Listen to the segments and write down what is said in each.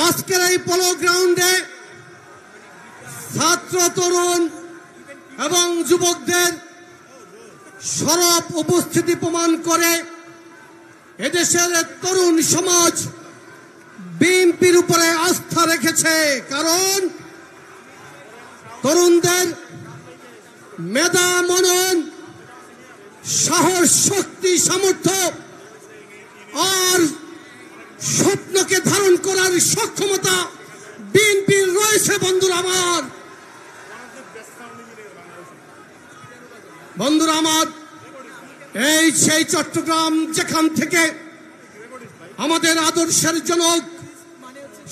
আজকের এই পোলো গ্রাউন্ডে ছাত্র তরুণ এবং যুবকদের সরব উপস্থিতি প্রমাণ করে এদেশের তরুণ সমাজ বিএনপির উপরে আস্থা রেখেছে। কারণ তরুণদের মেধা, মনন, সাহস, শক্তি, সামর্থ্য আর স্বপ্নকে ধারণ করার সক্ষমতা বিএনপির রয়েছে। বন্ধুরা আমার, এই সেই চট্টগ্রাম যেখান থেকে আমাদের আদর্শের জনক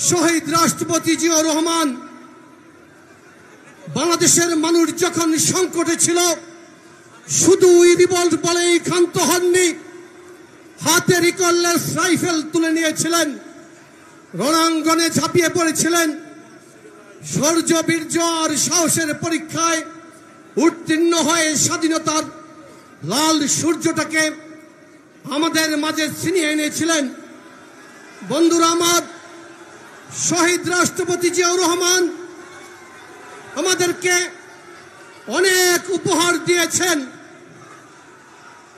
শহীদ রাষ্ট্রপতি জিয়াউর রহমান বাংলাদেশের মানুষ যখন সংকটে ছিল শুধু রিভল্ট বলেই ক্ষান্ত হননি, হাতে রিকললেস রাইফেল তুলে নিয়েছিলেন, রণাঙ্গনে ঝাঁপিয়ে পড়েছিলেন, শৌর্য, বীর্য আর সাহসের পরীক্ষায় উত্তীর্ণ হয়ে স্বাধীনতার লাল সূর্যটাকে আমাদের মাঝে ছিনিয়ে এনেছিলেন। বন্ধুরা আমার, শহীদ রাষ্ট্রপতি জিয়াউর রহমান আমাদেরকে অনেক উপহার দিয়েছেন।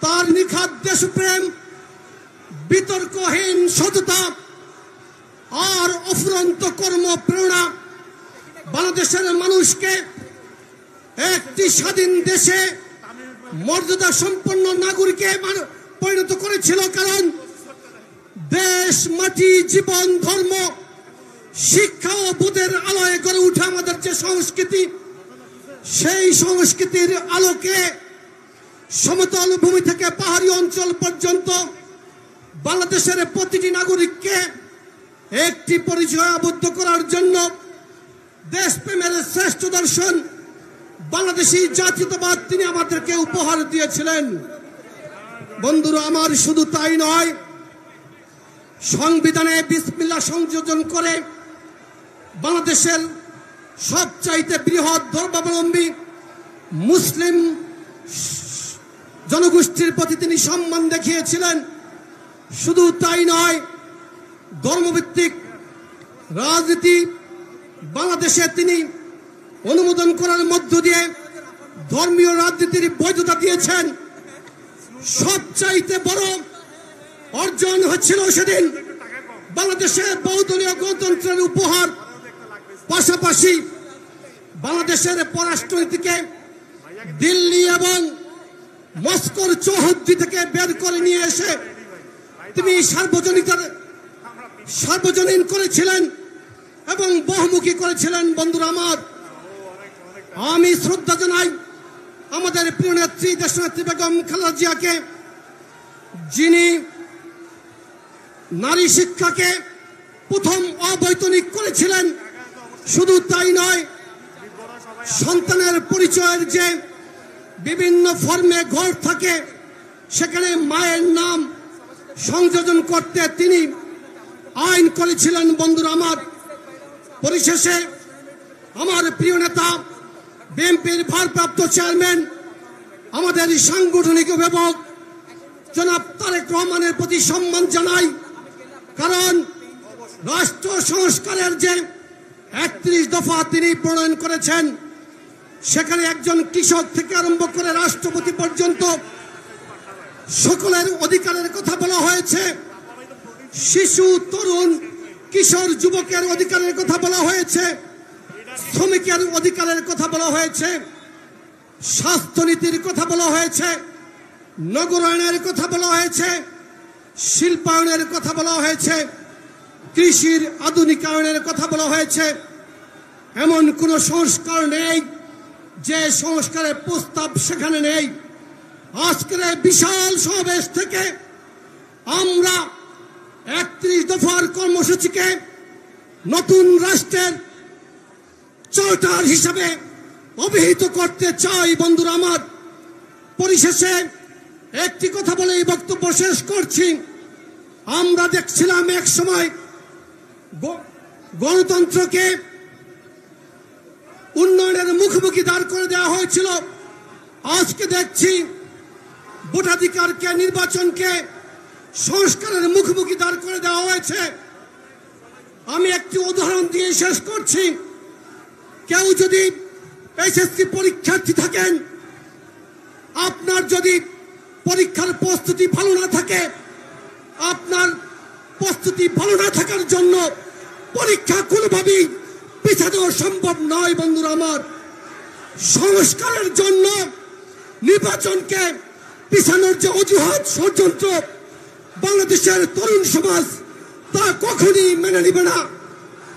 তার নিখাদ দেশপ্রেম, বিতর্কহীন সততা আর অফুরন্ত কর্মপ্রেরণা বাংলাদেশের মানুষকে একটি স্বাধীন দেশে মর্যাদা সম্পন্ন নাগরিকে পরিণত করেছিল। কারণ দেশ, মাটি, জীবন, ধর্ম, শিক্ষা ও বোধের আলোয় গড়ে উঠে আমাদের যে সংস্কৃতি, সেই সংস্কৃতির আলোকে সমতল ভূমি থেকে পাহাড়ি অঞ্চল পর্যন্ত বাংলাদেশের প্রতিটি নাগরিককে একটি পরিচয় আবদ্ধ করার জন্য দেশপ্রেমের শ্রেষ্ঠ দর্শন বাংলাদেশী জাতীয়তাবাদ তিনি আমাদেরকে উপহার দিয়েছিলেন। বন্ধুরা আমার, শুধু তাই নয়, সংবিধানে বিসমিল্লাহ সংযোজন করে বাংলাদেশের সবচাইতে বৃহৎ ধর্মাবলম্বী মুসলিম জনগোষ্ঠীর প্রতি তিনি সম্মান দেখিয়েছিলেন। শুধু তাই নয়, ধর্মভিত্তিক রাজনীতি বাংলাদেশে তিনি অনুমোদন করার মধ্য দিয়ে ধর্মীয় রাজনীতির বৈধতা দিয়েছেন। সবচাইতে বড় অর্জন হচ্ছিল সেদিন বাংলাদেশে বহুদলীয় গণতন্ত্রের উপহার। পাশাপাশি বাংলাদেশের পররাষ্ট্রনীতিকে দিল্লি এবং মস্কোর চৌহদ্দি থেকে বের করে নিয়ে এসে তিনি সার্বজনীন করেছিলেন এবং বহুমুখী করেছিলেন। বন্ধুরা আমার, আমি শ্রদ্ধা জানাই আমাদের প্রিয় নেত্রী দেশনেত্রী বেগম খালেদা জিয়াকে, যিনি নারী শিক্ষাকে প্রথম অবৈতনিক করেছিলেন। শুধু তাই নয়, সন্তানের পরিচয়ের যে বিভিন্ন ফর্মে ঘর থাকে সেখানে মায়ের নাম সংযোজন করতে তিনি আইন করেছিলেন। বন্ধুরা আমার, পরিশেষে আমার প্রিয় নেতা বিএনপির ভারপ্রাপ্ত চেয়ারম্যান, আমাদের সাংগঠনিক অভিভাবক জনাব তারেক রহমানের প্রতি সম্মান জানাই। কারণ রাষ্ট্র সংস্কারের যে 31 দফা তিনি প্রণয়ন করেছেন, সেখানে একজন কৃষক থেকে আরম্ভ করে রাষ্ট্রপতি পর্যন্ত সকলের অধিকারের কথা বলা হয়েছে। শিশু, তরুণ, কিশোর, যুবকের অধিকারের কথা বলা হয়েছে, শ্রমিকের অধিকারের কথা বলা হয়েছে, স্বাস্থ্যনীতির কথা বলা হয়েছে, নগরায়নের কথা বলা হয়েছে, শিল্পায়নের কথা বলা হয়েছে, কৃষির আধুনিকায়নের কথা বলা হয়েছে। এমন কোন সংস্কার নেই যে সংস্কারের প্রস্তাব সেখানে নেই। আজকের বিশাল সমাবেশ থেকে আমরা 31 দফার কর্মসূচিকে নতুন রাষ্ট্রের চার্টার হিসাবে অভিহিত করতে চাই। বন্ধুরা আমার, পরিশেষে একটি কথা বলে এই বক্তব্য শেষ করছি। আমরা দেখছিলাম এক সময় গণতন্ত্রকে উন্নয়নের মুখোমুখি দাঁড় করে দেওয়া হয়েছিল। আজকে দেখছি ভোটাধিকারকে, নির্বাচনকে সংস্কারের মুখোমুখি দাঁড় করে দেওয়া হয়েছে। আমি একটি উদাহরণ দিয়ে শেষ করছি। কেউ যদি এসএসসি পরীক্ষার্থী থাকেন, আপনার যদি পরীক্ষার প্রস্তুতি ভালো না থাকে, আপনার প্রস্তুতি ভালো না থাকার জন্য পরীক্ষা কোনোভাবেই পিছানো সম্ভব নয়। বন্ধুরা আমার, সংস্কারের জন্য নির্বাচনকে পিছানোর যে অজুহাত, ষড়যন্ত্র বাংলাদেশের তরুণ সমাজ তা কখনই মেনে নিবে না।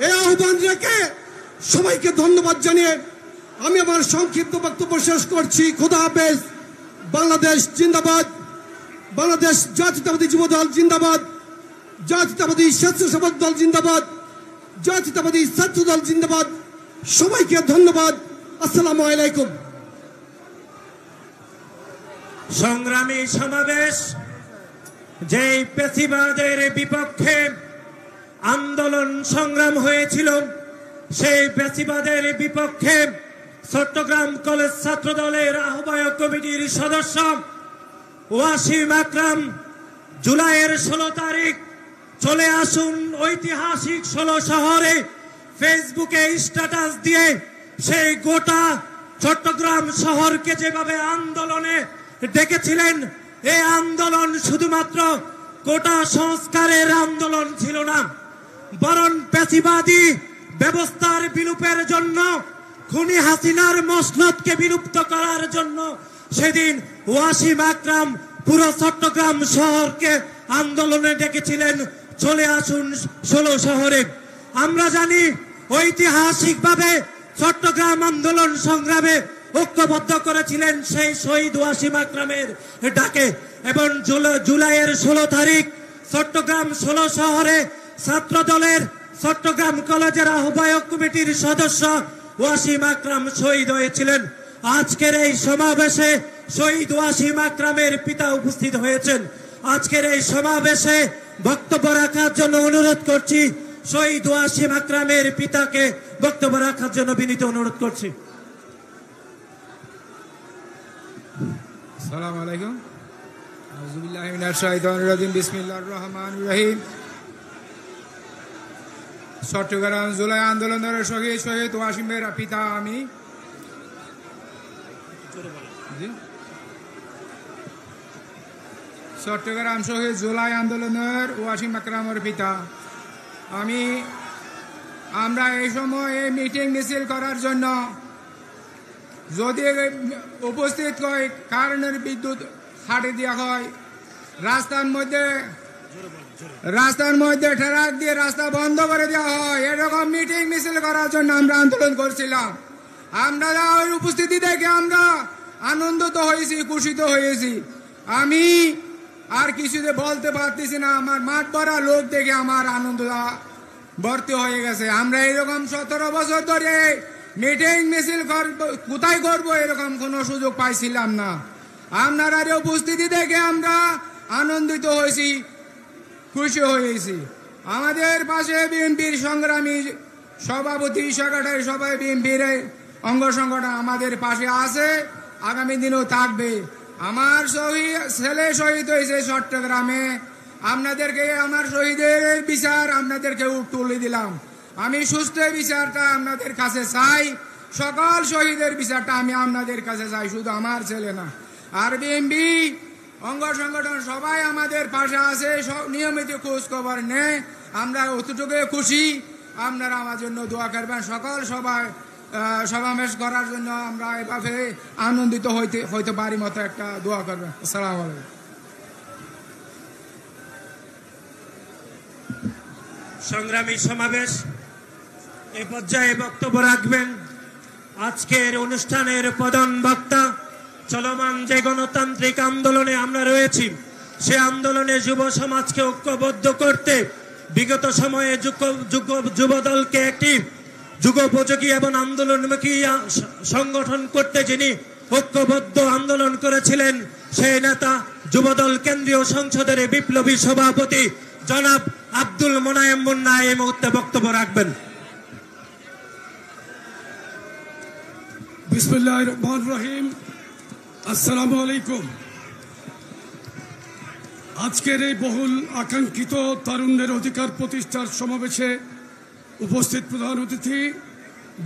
এই আহ্বান রেখে সবাইকে ধন্যবাদ জানিয়ে আমি আমার সংক্ষিপ্ত বক্তব্য শেষ করছি। খোদা হাফেজ। বাংলাদেশ জিন্দাবাদ। বাংলাদেশ জাতীয়তাবাদী যুব দল জিন্দাবাদ। জাতীয়তাবাদী স্বেচ্ছাসেবক দল জিন্দাবাদ। জাতীয়তাবাদী ছাত্র দল জিন্দাবাদ। সবাইকে ধন্যবাদ। আসসালামু আলাইকুম। সংগ্রামী সমাবেশ, যেই পেশিবাদের বিপক্ষে আন্দোলন সংগ্রাম হয়েছিল, সেই পেশিবাদের বিপক্ষে চট্টগ্রাম কলেজ ছাত্র দলের আহ্বায়ক কমিটির সদস্য ওয়াসিম আকরাম জুলাইয়ের 16 তারিখ চলে আসুন ঐতিহাসিক 16 শহরে ফেসবুকে স্ট্যাটাস দিয়ে সেই গোটা চট্টগ্রাম শহরকে যেভাবে আন্দোলনে ডেকেছিলেন, এই আন্দোলন শুধুমাত্র কোটা সংস্কারের আন্দোলন ছিল না, বরং পেশিবাদী ব্যবস্থার বিলুপের জন্য, খুনি হাসিনার মসনদকে বিলুপ্ত করার জন্য সেদিন ওয়াসিম আকরাম পুরো চট্টগ্রাম শহরকে আন্দোলনে ডেকেছিলেন। চলে আসুন 16 শহরে। আমরা জানি ঐতিহাসিকভাবে চট্টগ্রাম আন্দোলন সংগ্রামে ঐক্যবদ্ধ করেছিলেন সেই শহীদ ওয়াসিম আকরামের ডাকে, এবং জুলাইয়ের 16 তারিখ চট্টগ্রাম 16 শহরে ছাত্র দলের চট্টগ্রাম কলেজের আহ্বায়ক কমিটির সদস্য ওয়াসিম আকরাম শহীদ হয়েছিলেন। আজকের এই সমাবেশে শহীদ ওয়াসিম আকরামের পিতা উপস্থিত হয়েছেন। আজকের এই সমাবেশে বক্তব্য রাখার জন্য অনুরোধ করছি, শহীদ ওয়াসিম আকরামের পিতাকে বক্তব্য রাখার জন্য বিনীত অনুরোধ করছি। আসসালামু আলাইকুম। আউযু বিল্লাহি মিনাশ শাইতানির রাজিম। বিসমিল্লাহির রহমানির রহিম। চট্টগ্রাম জুলাই আন্দোলনের শহীদ ওয়াসিমের পিতা আমি। চট্টগ্রাম শহীদ জুলাই আন্দোলনের ওয়াসিম আকরামের পিতা আমি। আমরা এই সময় এই মিটিং মিছিল করার জন্য যদি উপস্থিত হয় কারেন্টের বিদ্যুৎ ছাড়ে দেওয়া হয়, রাস্তার মধ্যে ট্রাক দিয়ে রাস্তা বন্ধ করে দেওয়া হয়, এরকম মিটিং মিছিল করার জন্য আমরা আন্দোলন করছিলাম। আমরা ওই উপস্থিতি দেখে আমরা আনন্দিত হয়েছি, খুশিত হয়েছি। আমি আর কিছুতে বলতে পারতেছি না, আমার মাঠ ভরা লোক দেখে আমার আনন্দ ভর্তি হয়ে গেছে। আমরা এরকম 17 বছর ধরে মিটিং মিছিল কোথায় করবো এরকম কোনো সুযোগ পাইছিলাম না। আপনারা উপস্থিতি দেখে আমরা আনন্দিত হয়েছি, খুশি হয়েছি। আমাদের পাশে বিএনপির সংগ্রামী সভাপতি, সেক্রেটারি, সবাই বিএনপির অঙ্গ সংগঠন আমাদের পাশে আছে, আগামী দিনেও থাকবে। আমার ছেলে শহীদ হয়েছে চট্টগ্রামে, আপনাদেরকে আমার শহীদের বিচার আপনাদেরকে তুলে দিলাম। আমি সুস্থ বিচারটা আপনাদের কাছে চাই, সকল শহীদের বিচারটা আমি আপনাদের কাছে চাই, শুধু আমার ছেলে না। আর বিএনপি অঙ্গ সংগঠন সবাই আমাদের পাশে আছে, নিয়মিত খোঁজ খবর নেয়। আমরা অতটুকু খুশি। আপনারা আমার জন্য দোয়া করবেন। সকল সমাবেশ করার জন্য আমরা এভাবে আনন্দিত হইতে পারি মতো একটা দোয়া করবেন। আসসালামু আলাইকুম। সংগ্রামী সমাবেশ, এ পর্যায়ে বক্তব্য রাখবেন আজকের অনুষ্ঠানের প্রধান বক্তা। চলমান যে গণতান্ত্রিক আন্দোলনে আমরা রয়েছি, সে আন্দোলনে যুব সমাজকে ঐক্যবদ্ধ করতে বিগত সময়ে যুব দলকে একটি যুগোপযোগী এবং আন্দোলনমুখী সংগঠন করতে যিনি ঐক্যবদ্ধ আন্দোলন করেছিলেন, সেই নেতা যুবদল কেন্দ্রীয় সংসদের বিপ্লবী সভাপতি জনাব আব্দুল মোনায়েম মুন্না এই মুহূর্তে বক্তব্য রাখবেন। বিসমিল্লাহির রহমানির রহিম। আসসালামু আলাইকুম। আজকের এই বহুল আকাঙ্ক্ষিত তারুণ্যের অধিকার প্রতিষ্ঠার সমাবেশে উপস্থিত প্রধান অতিথি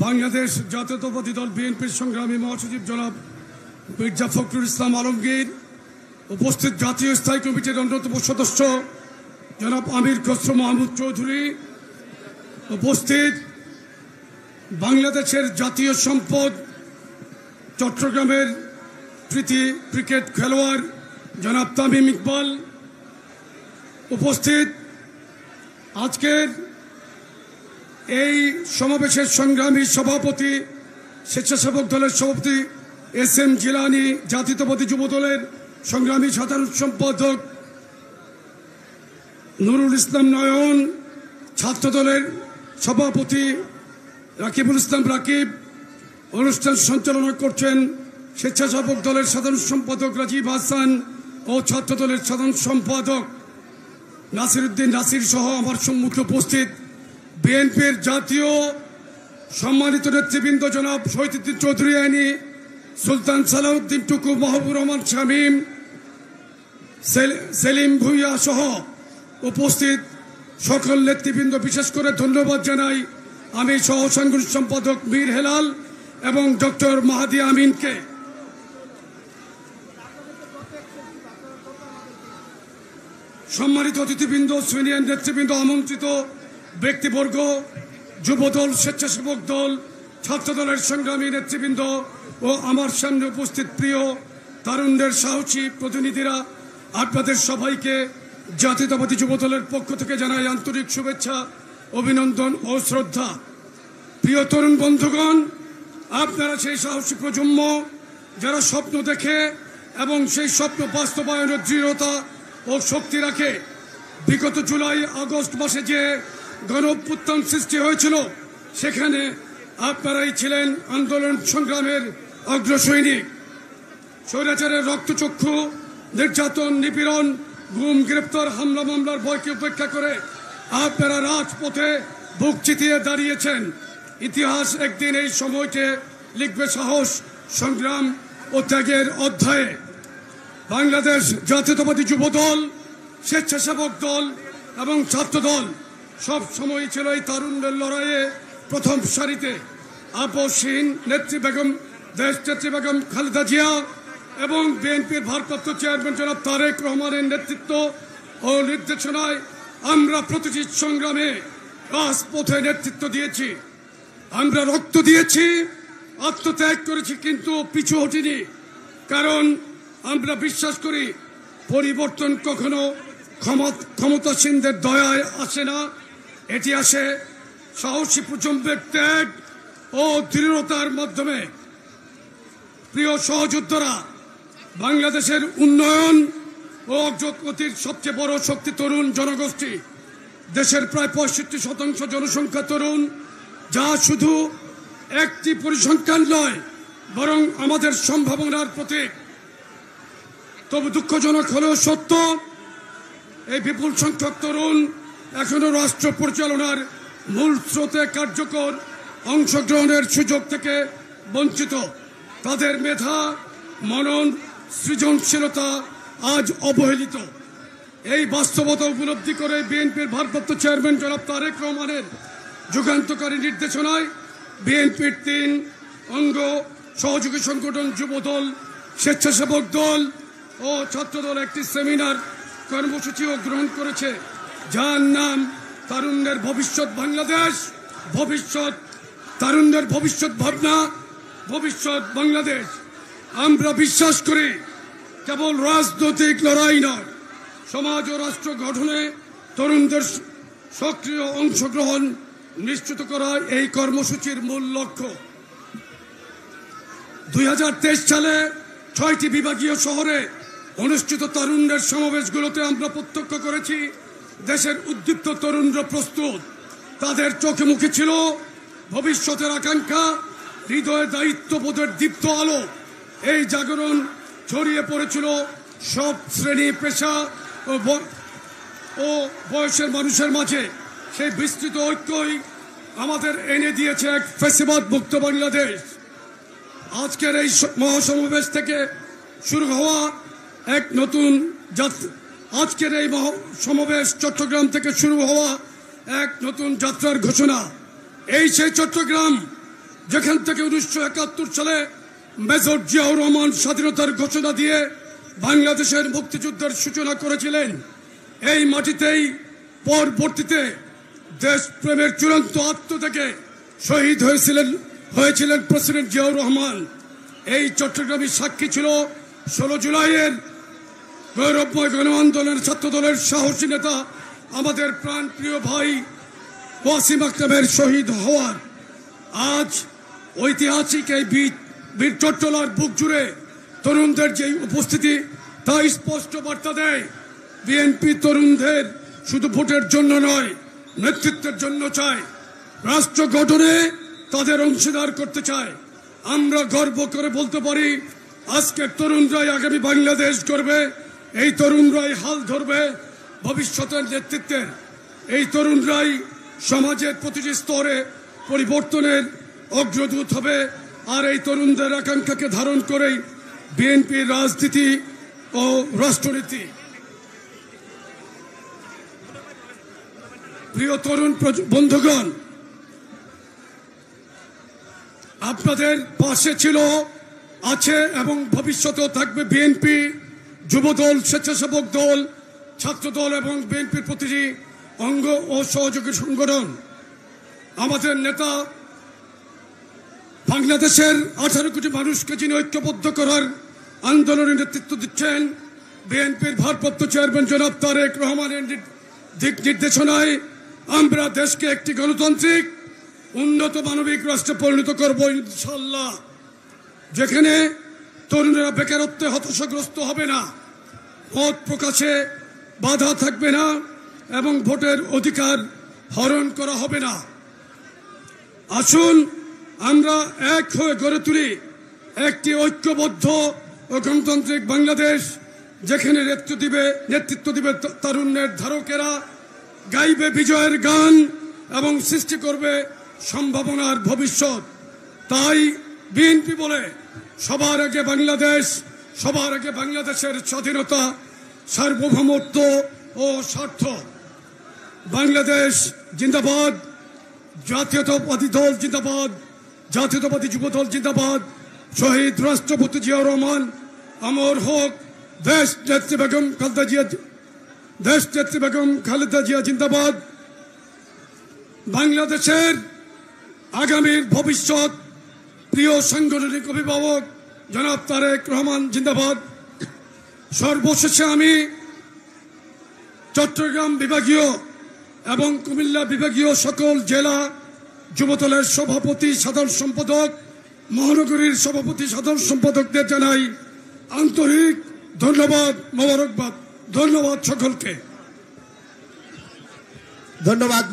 বাংলাদেশ জাতীয়তাবাদী দল বিএনপির সংগ্রামী মহাসচিব জনাব মির্জা ফখরুল ইসলাম আলমগীর, উপস্থিত জাতীয় স্থায়ী কমিটির অন্যতম সদস্য জনাব আমির খসরু মাহমুদ চৌধুরী, উপস্থিত বাংলাদেশের জাতীয় সম্পদ চট্টগ্রামের কৃতি ক্রিকেট খেলোয়াড় জনাব তামিম ইকবাল, উপস্থিত আজকের এই সমাবেশের সংগ্রামী সভাপতি স্বেচ্ছাসেবক দলের সভাপতি SM জিলানী, জাতীয়তাবাদী যুব দলের সংগ্রামী সাধারণ সম্পাদক নুরুল ইসলাম নয়ন, ছাত্র দলের সভাপতি রাকিবুল ইসলাম রাকিব, অনুষ্ঠান সঞ্চালনা করছেন স্বেচ্ছাসেবক দলের সাধারণ সম্পাদক রাজীব হাসান ও ছাত্র দলের সাধারণ সম্পাদক নাসিরউদ্দিন নাসির সহ আমার সম্মুখে উপস্থিত বিএনপির জাতীয় সম্মানিত নেতৃবৃন্দ জনাব শহীদুদ্দিন চৌধুরী আইনি, সুলতান সালাউদ্দিন টুকু, মাহবুবুর রহমান শামীম, সেলিম ভুইয়া সহ উপস্থিত সকল নেতৃবৃন্দ, বিশেষ করে ধন্যবাদ জানাই আমি সহ সাংগঠনিক সম্পাদক মীর হেলাল এবং ডক্টর মাহাদি আমিনকে। সম্মানিত অতিথিবৃন্দ, সিনিয়র নেতৃবৃন্দ, আমন্ত্রিত ব্যক্তিবর্গ, যুবদল, স্বেচ্ছাসেবক দল, ছাত্র দলের সংগ্রামী নেতৃবৃন্দ ও আমার সামনে উপস্থিত প্রিয় তারুণ্যের সাহসী প্রতিনিধিরা, আপনাদের সবাইকে জাতীয়তাবাদী যুব দলের পক্ষ থেকে জানাই আন্তরিক শুভেচ্ছা, অভিনন্দন ও শ্রদ্ধা। প্রিয় তরুণ বন্ধুগণ, আপনারা সেই সাহসী প্রজন্ম যারা স্বপ্ন দেখে এবং সেই স্বপ্ন বাস্তবায়নের দৃঢ়তা ও শক্তি রাখে। বিগত জুলাই আগস্ট মাসে যে গণ অভ্যুত্থান সৃষ্টি হয়েছিল, সেখানে আপনারাই ছিলেন আন্দোলন সংগ্রামের অগ্রসৈনিক। স্বৈরাচারের রক্তচক্ষু, নির্যাতন, নিপীড়ন, গুম, গ্রেপ্তার, হামলা মামলার ভয়কে উপেক্ষা করে আপনারা রাজপথে বুক চিতিয়ে দাঁড়িয়েছেন। ইতিহাস একদিন এই সময়কে লিখবে সাহস, সংগ্রাম ও ত্যাগের অধ্যায়ে। বাংলাদেশ জাতীয়তাবাদী যুব দল, স্বেচ্ছাসেবক দল এবং ছাত্র দল সব সময় ছিল এই তারুণ্যের লড়াইয়ে প্রথম সারিতে। আপসহীন নেত্রী বেগম দেশনেত্রী বেগম খালেদা জিয়া এবং বিএনপির ভারপ্রাপ্ত চেয়ারম্যান জনাব তারেক রহমানের নেতৃত্ব ও নির্দেশনায় আমরা প্রতিটি সংগ্রামে রাজপথে নেতৃত্ব দিয়েছি। আমরা রক্ত দিয়েছি, আত্মত্যাগ করেছি, কিন্তু পিছু হটিনি। কারণ আমরা বিশ্বাস করি পরিবর্তন কখনো ক্ষমতাসীনদের দয়ায় আসে না, এটি আসে সাহসী প্রজন্মের ত্যাগ ও দৃঢ়তার মাধ্যমে। প্রিয় সহযোদ্ধারা, বাংলাদেশের উন্নয়ন ও অগ্রগতির সবচেয়ে বড় শক্তি তরুণ জনগোষ্ঠী। দেশের প্রায় 65% জনসংখ্যা তরুণ, যা শুধু একটি পরিসংখ্যান নয়, বরং আমাদের সম্ভাবনার প্রতীক। তবে দুঃখজনক হলেও সত্য, এই বিপুল সংখ্যক তরুণ এখনো রাষ্ট্র পরিচালনার মূল স্রোতে কার্যকর অংশগ্রহণের সুযোগ থেকে বঞ্চিত। তাদের মেধা, মনন, সৃজনশীলতা আজ অবহেলিত। এই বাস্তবতা উপলব্ধি করে বিএনপির ভারপ্রাপ্ত চেয়ারম্যান জনাব তারেক রহমানের যুগান্তকারী নির্দেশনায় বিএনপির 3 অঙ্গ সহযোগী সংগঠন যুবদল, স্বেচ্ছাসেবক দল ও ছাত্রদল একটি সেমিনার কর্মসূচিও গ্রহণ করেছে, যার নাম তারুণ্যের ভবিষ্যৎ বাংলাদেশ, ভবিষ্যৎ তারুণ্যের ভবিষ্যৎ ভাবনা, ভবিষ্যৎ বাংলাদেশ। আমরা বিশ্বাস করি কেবল রাজনৈতিক লড়াই নয়, সমাজ ও রাষ্ট্র গঠনে তরুণদের সক্রিয় অংশগ্রহণ নিশ্চিত করা এই কর্মসূচির মূল লক্ষ্য। 2023 সালে 6টি বিভাগীয় শহরে অনুষ্ঠিত তারুণ্যের সমাবেশগুলোতে আমরা প্রত্যক্ষ করেছি দেশের উদ্দীপ্ত তরুণরা প্রস্তুত। তাদের চোখে মুখে ছিল ভবিষ্যতের আকাঙ্ক্ষা, হৃদয়ে দায়িত্ববোধের দীপ্ত আলো। এই জাগরণ ছড়িয়ে পড়েছিল সব শ্রেণী, পেশা ও বয়সের মানুষের মাঝে। সেই বিস্তৃত ঐক্যই আমাদের এনে দিয়েছে এক ফ্যাসিবাদ মুক্ত বাংলাদেশ। আজকের এই মহাসমাবেশ থেকে শুরু হওয়া এক নতুন আজকের এই সমাবেশ চট্টগ্রাম থেকে শুরু হওয়া এক নতুন যাত্রার ঘোষণা। এই সেই চট্টগ্রাম যেখান থেকে 1971 সালে মেজর জিয়াউর রহমান স্বাধীনতার ঘোষণা দিয়ে বাংলাদেশের মুক্তিযুদ্ধের সূচনা করেছিলেন। এই মাটিতেই পরবর্তীতে দেশপ্রেমের চূড়ান্ত আত্মত্যাগে শহীদ হয়েছিলেন প্রেসিডেন্ট জিয়াউর রহমান। এই চট্টগ্রামের সাক্ষী ছিল 16 জুলাইয়ের গৌরবময় গণ আন্দোলনের ছাত্রদলের সাহসী নেতা আমাদের প্রাণপ্রিয় ভাই ওয়াসিম আকরামের শহীদ হওয়ার। আজ ঐতিহাসিক এই বীর চট্টলার বুক জুড়ে তরুণদের যে উপস্থিতি তা স্পষ্ট বার্তা দেয় বিএনপি তরুণদের শুধু ভোটের জন্য নয়, নেতৃত্বের জন্য চায়, রাষ্ট্র গঠনে তাদের অংশীদার করতে চায়। আমরা গর্ব করে বলতে পারি আজকের তরুণরাই আগামী বাংলাদেশ গড়বে, এই তরুণরাই হাল ধরবে ভবিষ্যতের নেতৃত্বের। এই তরুণরাই সমাজের প্রতিটি স্তরে পরিবর্তনের অগ্রদূত হবে। আর এই তরুণদের আকাঙ্ক্ষাকে ধারণ করেই বিএনপির রাজনীতি ও রাষ্ট্রনীতি। প্রিয় তরুণ বন্ধুগণ, আপনাদের পাশে ছিল, আছে এবং ভবিষ্যতেও থাকবে বিএনপি, যুবদল, স্বেচ্ছাসেবক দল, ছাত্রদল এবং বিএনপির প্রতিটি অঙ্গ ও সহযোগী সংগঠন। আমাদের নেতা বাংলাদেশের 18 কোটি মানুষকে যিনি ঐক্যবদ্ধ করার আন্দোলনে নেতৃত্ব দিচ্ছেন, বিএনপির ভারপ্রাপ্ত চেয়ারম্যান জনাব তারেক রহমানের দিক নির্দেশনায় আমরা দেশকে একটি গণতান্ত্রিক উন্নত মানবিক রাষ্ট্রে পরিণত করব ইনশাআল্লাহ, যেখানে তরুণেরা বেকারত্বে হতাশাগ্রস্ত হবে না, মত প্রকাশে বাধা থাকবে না এবং ভোটের অধিকার হরণ করা হবে না। আসুন আমরা এক হয়ে গড়ে তুলি একটি ঐক্যবদ্ধ ও গণতান্ত্রিক বাংলাদেশ, যেখানে নেতৃত্ব দিবে তারুণ্যের ধারকেরা, গাইবে বিজয়ের গান এবং সৃষ্টি করবে সম্ভাবনার ভবিষ্যৎ। তাই বিএনপি বলে সবার আগে বাংলাদেশ, সবার আগে বাংলাদেশের স্বাধীনতা, সার্বভৌমত্ব ও স্বার্থ। বাংলাদেশ জিন্দাবাদ, জাতীয়তাবাদী দল জিন্দাবাদ, জাতীয়তাবাদী যুবদল জিন্দাবাদ, শহীদ রাষ্ট্রপতি জিয়াউর রহমান অমর হোক, দেশ নেত্রী বেগম খালেদা জিয়া জিন্দাবাদ। বাংলাদেশের আগামীর ভবিষ্যৎ প্রিয় সাংগঠনিক অভিভাবক জনাব তারেক রহমান জিন্দাবাদ। সর্বশেষে আমি চট্টগ্রাম বিভাগীয় এবং কুমিল্লা বিভাগীয় সকল জেলা যুবদলের সভাপতি, সাধারণ সম্পাদক, মহানগরীর সভাপতি, সাধারণ সম্পাদকদের জানাই আন্তরিক ধন্যবাদ, মোবারকবাদ। ধন্যবাদ সকলকে। ধন্যবাদ।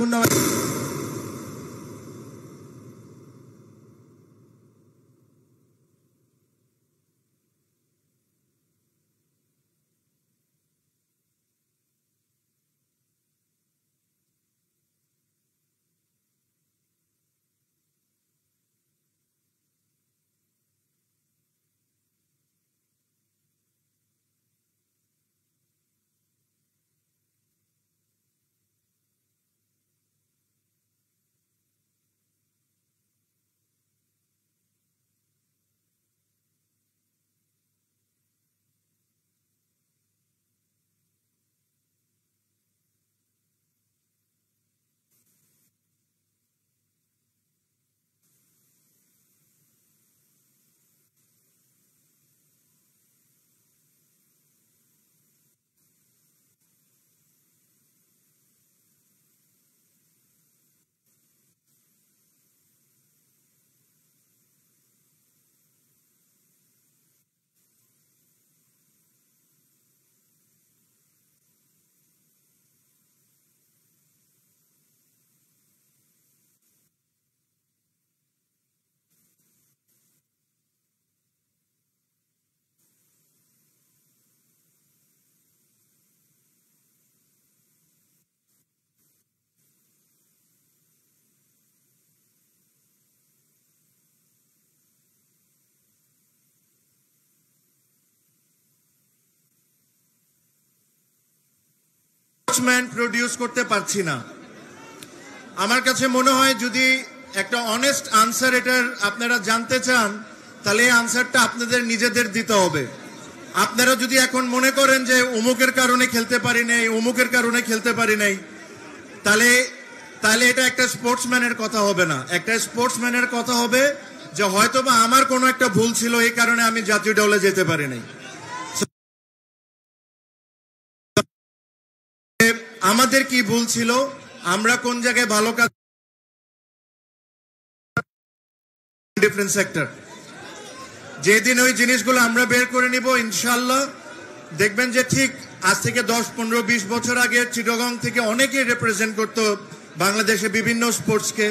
প্রডিউস করতে পারছি না। আমার কাছে মনে হয় যদি একটা অনেস্ট আনসার এটার আপনারা জানতে চান, তাহলে এই আনসারটা আপনাদের নিজেদের দিতে হবে। আপনারা যদি এখন মনে করেন যে অমুকের কারণে খেলতে পারি নাই, অমুকের কারণে খেলতে পারি নাই, তাহলে এটা একটা স্পোর্টসম্যানের কথা হবে না। একটা স্পোর্টসম্যানের কথা হবে যে হয়তোবা আমার কোনো একটা ভুল ছিল, এই কারণে আমি জাতীয় দলে যেতে পারি নাই। আমাদের কি ভুল ছিল, আমরা কোন জায়গায় ভালো কাজ, ডিফারেন্ট সেক্টর। যেদিন ওই জিনিসগুলো আমরা বের করে নিব, ইনশাল্লাহ দেখবেন যে ঠিক আজ থেকে 10, 15, 20 বছর আগে চিটাগং থেকে অনেকেই রিপ্রেজেন্ট করতো বাংলাদেশে বিভিন্ন স্পোর্টসকে।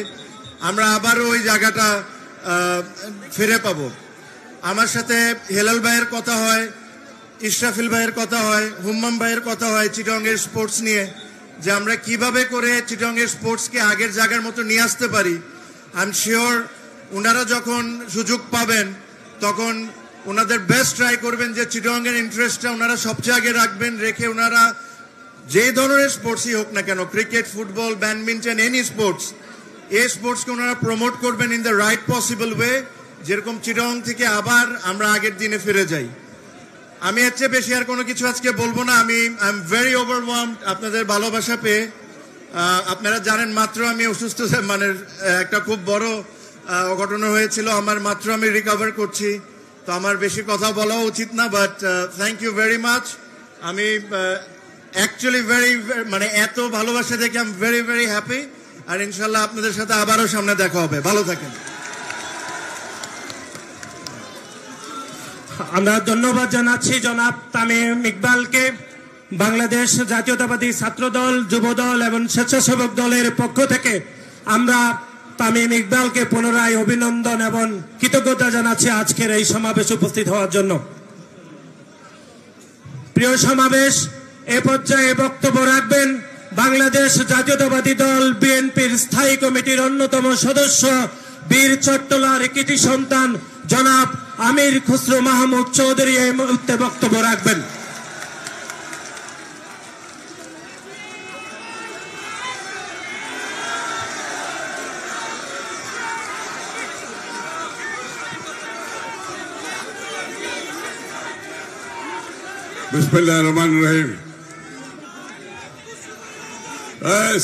আমরা আবারও ওই জায়গাটা ফিরে পাবো। আমার সাথে হেলাল ভাইয়ের কথা হয়, ইশরাফিল ভাইয়ের কথা হয়, হুম্মাম ভাইয়ের কথা হয় চিটাগংয়ের স্পোর্টস নিয়ে, যে আমরা কিভাবে করে চিটাগংয়ের স্পোর্টসকে আগের জায়গার মতো নিয়ে আসতে পারি। আই এম শিওর ওনারা যখন সুযোগ পাবেন তখন ওনাদের বেস্ট ট্রাই করবেন যে চিটাগংয়ের ইন্টারেস্টটা ওনারা সবচেয়ে আগে রাখবেন, রেখে ওনারা যে ধরনের স্পোর্টসই হোক না কেন, cricket, football, badminton, any sports, এই স্পোর্টসকে ওনারা প্রমোট করবেন in the right possible way, যেরকম চিটাগং থেকে আবার আমরা আগের দিনে ফিরে যাই। আমি এর চেয়ে বেশি আর কোনো কিছু আজকে বলবো না। আই এম ভেরি ওভারওয়ার্মড আপনাদের ভালোবাসা পেয়ে। আপনারা জানেন মাত্র আমি অসুস্থ, মানে একটা খুব বড় ঘটনা হয়েছিল আমার, মাত্র আমি রিকভার করছি, তো আমার বেশি কথা বলা উচিত না, but thank you very much. আমি অ্যাকচুয়ালি মানে এত ভালোবাসা দেখে I am very very happy. আর ইনশাল্লাহ আপনাদের সাথে আবারও সামনে দেখা হবে। ভালো থাকেন। আমরা ধন্যবাদ জানাচ্ছি জনাব তামিম ইকবালকে। বাংলাদেশ জাতীয়তাবাদী ছাত্রদল, যুবদল এবং স্বেচ্ছাসেবক দলের পক্ষ থেকে আমরা তামিম ইকবালকে পুনরায় অভিনন্দন এবং কৃতজ্ঞতা জানাচ্ছি আজকের এই সমাবেশে উপস্থিত হওয়ার জন্য। প্রিয় সমাবেশ, এ পর্যায়ে বক্তব্য রাখবেন বাংলাদেশ জাতীয়তাবাদী দল বিএনপির স্থায়ী কমিটির অন্যতম সদস্য, বীর চট্টলার কৃতি সন্তান জনাব আমির খসরু মাহমুদ চৌধুরী এই মুহূর্তে বক্তব্য রাখবেন। বিসমিল্লাহির রহমানির রহিম।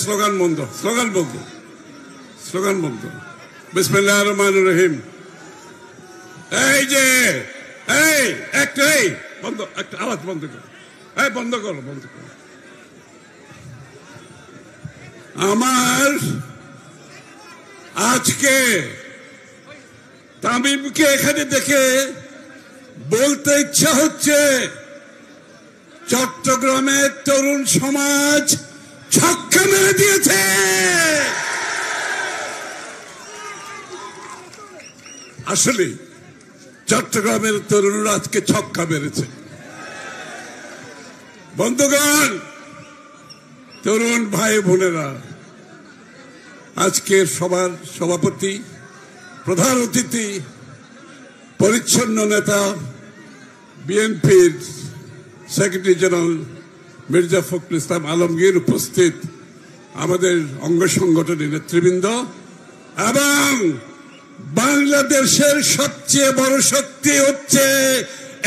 স্লোগান বন্ধ, স্লোগান বন্ধ, স্লোগান বন্ধ। বিসমিল্লাহির রহমানির রহিম। এই যে একটা বন্ধ, একটা আওয়াজ বন্ধ করো, বন্ধ করো, বন্ধ করো। আমার আজকে তামিমকে এখানে দেখে বলতে ইচ্ছা হচ্ছে, চট্টগ্রামের তরুণ সমাজ ছক্কা মেরে দিয়েছে। আসলে চট্টগ্রামের তরুণরা আজকে ছক্কা মেরেছে। বন্ধুগণ, তরুণ ভাই বোনেরা, আজকের সবার সভাপতি, প্রধান অতিথি, পরিচ্ছন্ন নেতা, বিএনপির সেক্রেটারি জেনারেল মির্জা ফখরুল ইসলাম আলমগীর, উপস্থিত আমাদের অঙ্গ সংগঠনের নেতৃবৃন্দ এবং বাংলাদেশের সবচেয়ে বড় শক্তি হচ্ছে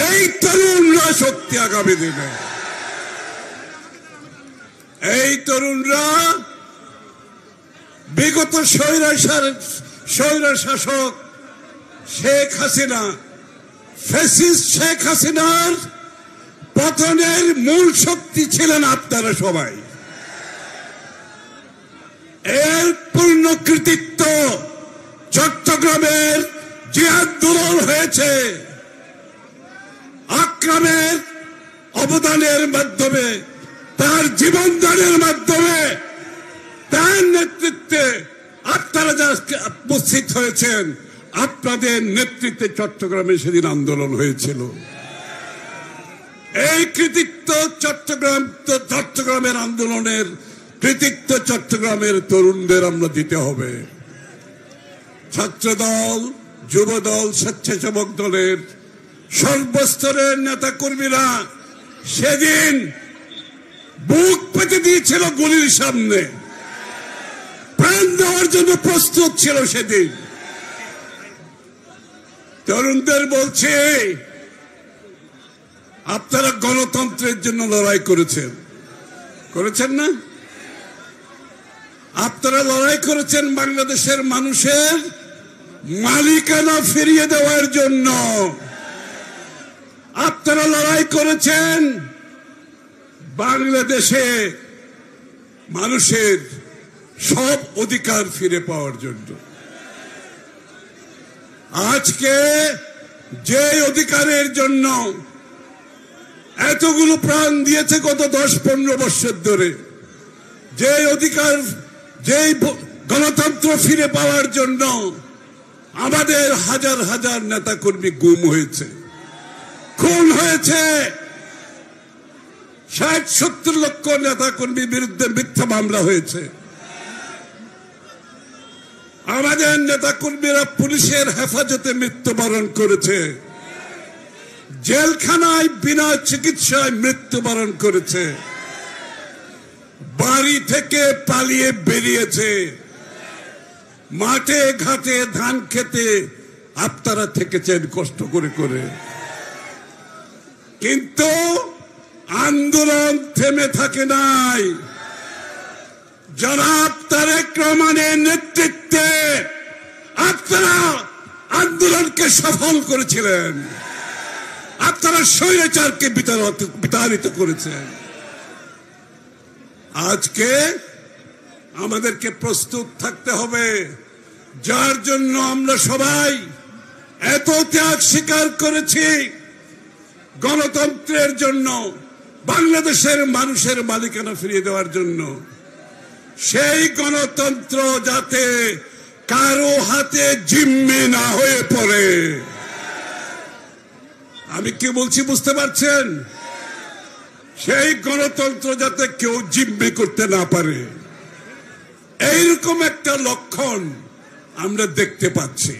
এই তরুণরা শক্তি আগামী দিনে। এই তরুণরা বিগত স্বৈর শাসক শেখ হাসিনা, ফ্যাসিস্ট শেখ হাসিনার পতনের মূল শক্তি ছিলেন আপনারা সবাই। এর পূর্ণ কৃতিত্ব চট্টগ্রামের যে আন্দোলন হয়েছে, আকরামের অবদানের মাধ্যমে, তার জীবনদানের মাধ্যমে, তার নেতৃত্বে আপনারা যা উপস্থিত হয়েছেন, আপনাদের নেতৃত্বে চট্টগ্রামে সেদিন আন্দোলন হয়েছিল। এই কৃতিত্ব চট্টগ্রামের আন্দোলনের কৃতিত্ব চট্টগ্রামের তরুণদের আমরা দিতে হবে। ছাত্রদল, যুবদল, স্বেচ্ছাসেবক দলের সর্বস্তরের নেতা কর্মীরা সেদিন বুক পেতে দিয়েছিল গুলির সামনে। প্রাণ দেওয়ার জন্য প্রস্তুত ছিল সেদিন। তরুণদের বলছে, আপনারা গণতন্ত্রের জন্য লড়াই করেছেন না? আপনারা লড়াই করেছেন বাংলাদেশের মানুষের মালিকানা ফিরিয়ে দেওয়ার জন্য। আপনারা লড়াই করেছেন বাংলাদেশে মানুষের সব অধিকার ফিরে পাওয়ার জন্য। আজকে যে অধিকারের জন্য এতগুলো প্রাণ দিয়েছে গত 10-15 বছর ধরে, যে অধিকার, যে গণতন্ত্র ফিরে পাওয়ার জন্য আমাদের হাজার হাজার নেতাকর্মী গুম হয়েছে, খুন হয়েছে, 60-70 লক্ষ নেতাকর্মীর বিরুদ্ধে মিথ্যা মামলা হয়েছে। আমাদের নেতাকর্মীরা পুলিশের হেফাজতে মৃত্যুবরণ করেছে, জেলখানায় বিনা চিকিৎসায় মৃত্যুবরণ করেছে, বাড়ি থেকে পালিয়ে বেরিয়েছে, মাঠে ঘাটে ধান খেতে আপনারা থেকেছেন কষ্ট করে করে। কিন্তু আন্দোলন থেমে থাকে নাই। জনাব তারেক রহমানের নেতৃত্বে আপনারা আন্দোলনকে সফল করেছিলেন, আপনারা স্বৈরাচারকে বিতাড়িত করেছেন। আজকে আমাদেরকে প্রস্তুত থাকতে হবে, যার জন্য আমরা সবাই এত ত্যাগ স্বীকার করেছি, গণতন্ত্রের জন্য, বাংলাদেশের মানুষের মালিকানা ফিরিয়ে দেওয়ার জন্য। সেই গণতন্ত্র যাতে কারো হাতে জিম্মি না হয়ে পড়ে। আমি কি বলছি বুঝতে পারছেন? সেই গণতন্ত্র যাতে কেউ জিম্মি করতে না পারে, এইরকম একটা লক্ষণ আমরা দেখতে পাচ্ছি।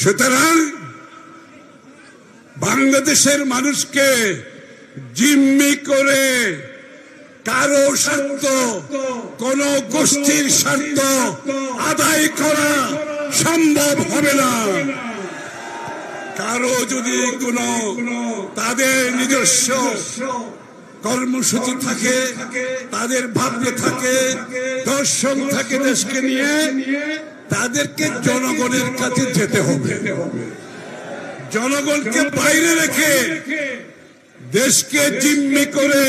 সুতরাং বাংলাদেশের মানুষকে জিম্মি করে কারো স্বার্থ, কোন গোষ্ঠীর স্বার্থ আদায় করা সম্ভব হবে না। কারো যদি কোনো তাদের নিজস্ব কর্মসূচি থাকে, তাদের ভাবনা থাকে, দর্শন থাকে দেশকে নিয়ে, তাদেরকে জনগণের কাছে যেতে হবে। জনগণকে বাইরে রেখে দেশকে জিম্মি করে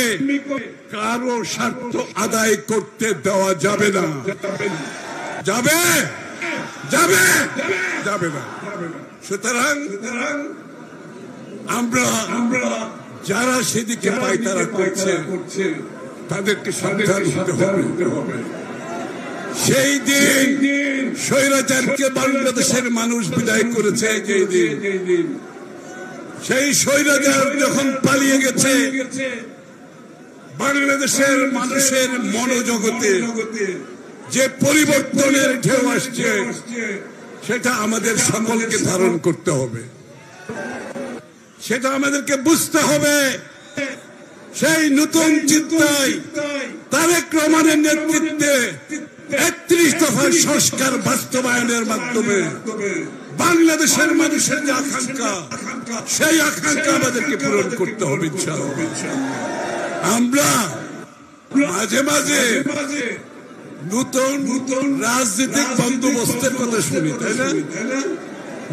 কারো স্বার্থ আদায় করতে দেওয়া যাবে না। যাবে যাবে যাবে না। সুতরাং আমরা যারা সেদিকে পায়তারা করছে তাদেরকে সাবধান হতে হবে। সেই দিন স্বৈরাচারকে বাংলাদেশের মানুষ বিদায় করেছে, যেই দিন সেই স্বৈরাচার যখন পালিয়ে গেছে, বাংলাদেশের মানুষের মনোজগতে যে পরিবর্তনের ঢেউ আসছে, সেটা আমাদের সকলকে ধারণ করতে হবে, সেটা আমাদেরকে বুঝতে হবে। সেই নতুন চিন্তায় তারেক রহমানের নেতৃত্বে 31 দফার সংস্কার বাস্তবায়নের মাধ্যমে বাংলাদেশের মানুষের যে আকাঙ্ক্ষা, সেই আকাঙ্ক্ষা আমাদেরকে পূরণ করতে হবে ইনশাআল্লাহ। আমরা মাঝে মাঝে নতুন রাজনৈতিক বন্দোবস্তের কথা শুনি, তাই না?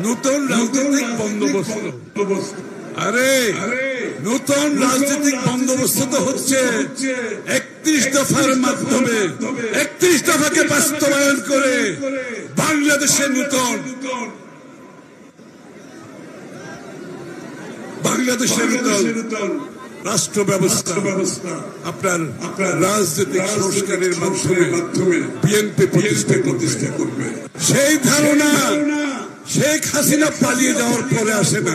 নতুন রাজনৈতিক বন্দোবস্ত, আরে নতুন রাজনৈতিক বন্দোবস্ত তো হচ্ছে 31 দফার মাধ্যমে, 31 দফাকে বাস্তবায়ন করে বাংলাদেশের নতুন রাষ্ট্র ব্যবস্থা, আপনার রাজনৈতিক সংস্কারের মাধ্যমে বিএনপি প্রতিষ্ঠা করবে। সেই ধারণা শেখ হাসিনা পালিয়ে যাওয়ার পরে আসে না।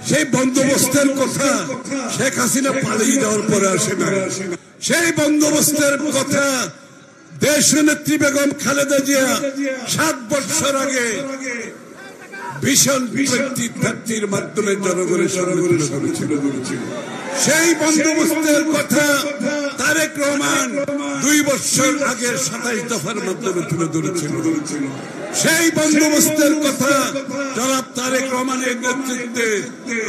সেই বন্দোবস্তের কথা শেখ হাসিনা পালিয়ে যাওয়ার পরে আসে না। সেই বন্দোবস্তের কথা দেশনেত্রী বেগম খালেদা জিয়া 7 বছর আগে ভীষণ প্রার্থীর মাধ্যমে জনগণের সামনে তুলে ধরেছিল। সেই বন্দোবস্তের কথা তারেক রহমান 2 বছর আগের 27 দফার মাধ্যমে তুলে ধরেছিল। সেই বন্দোবস্তের কথা জনাব তারেক রহমানের নেতৃত্বে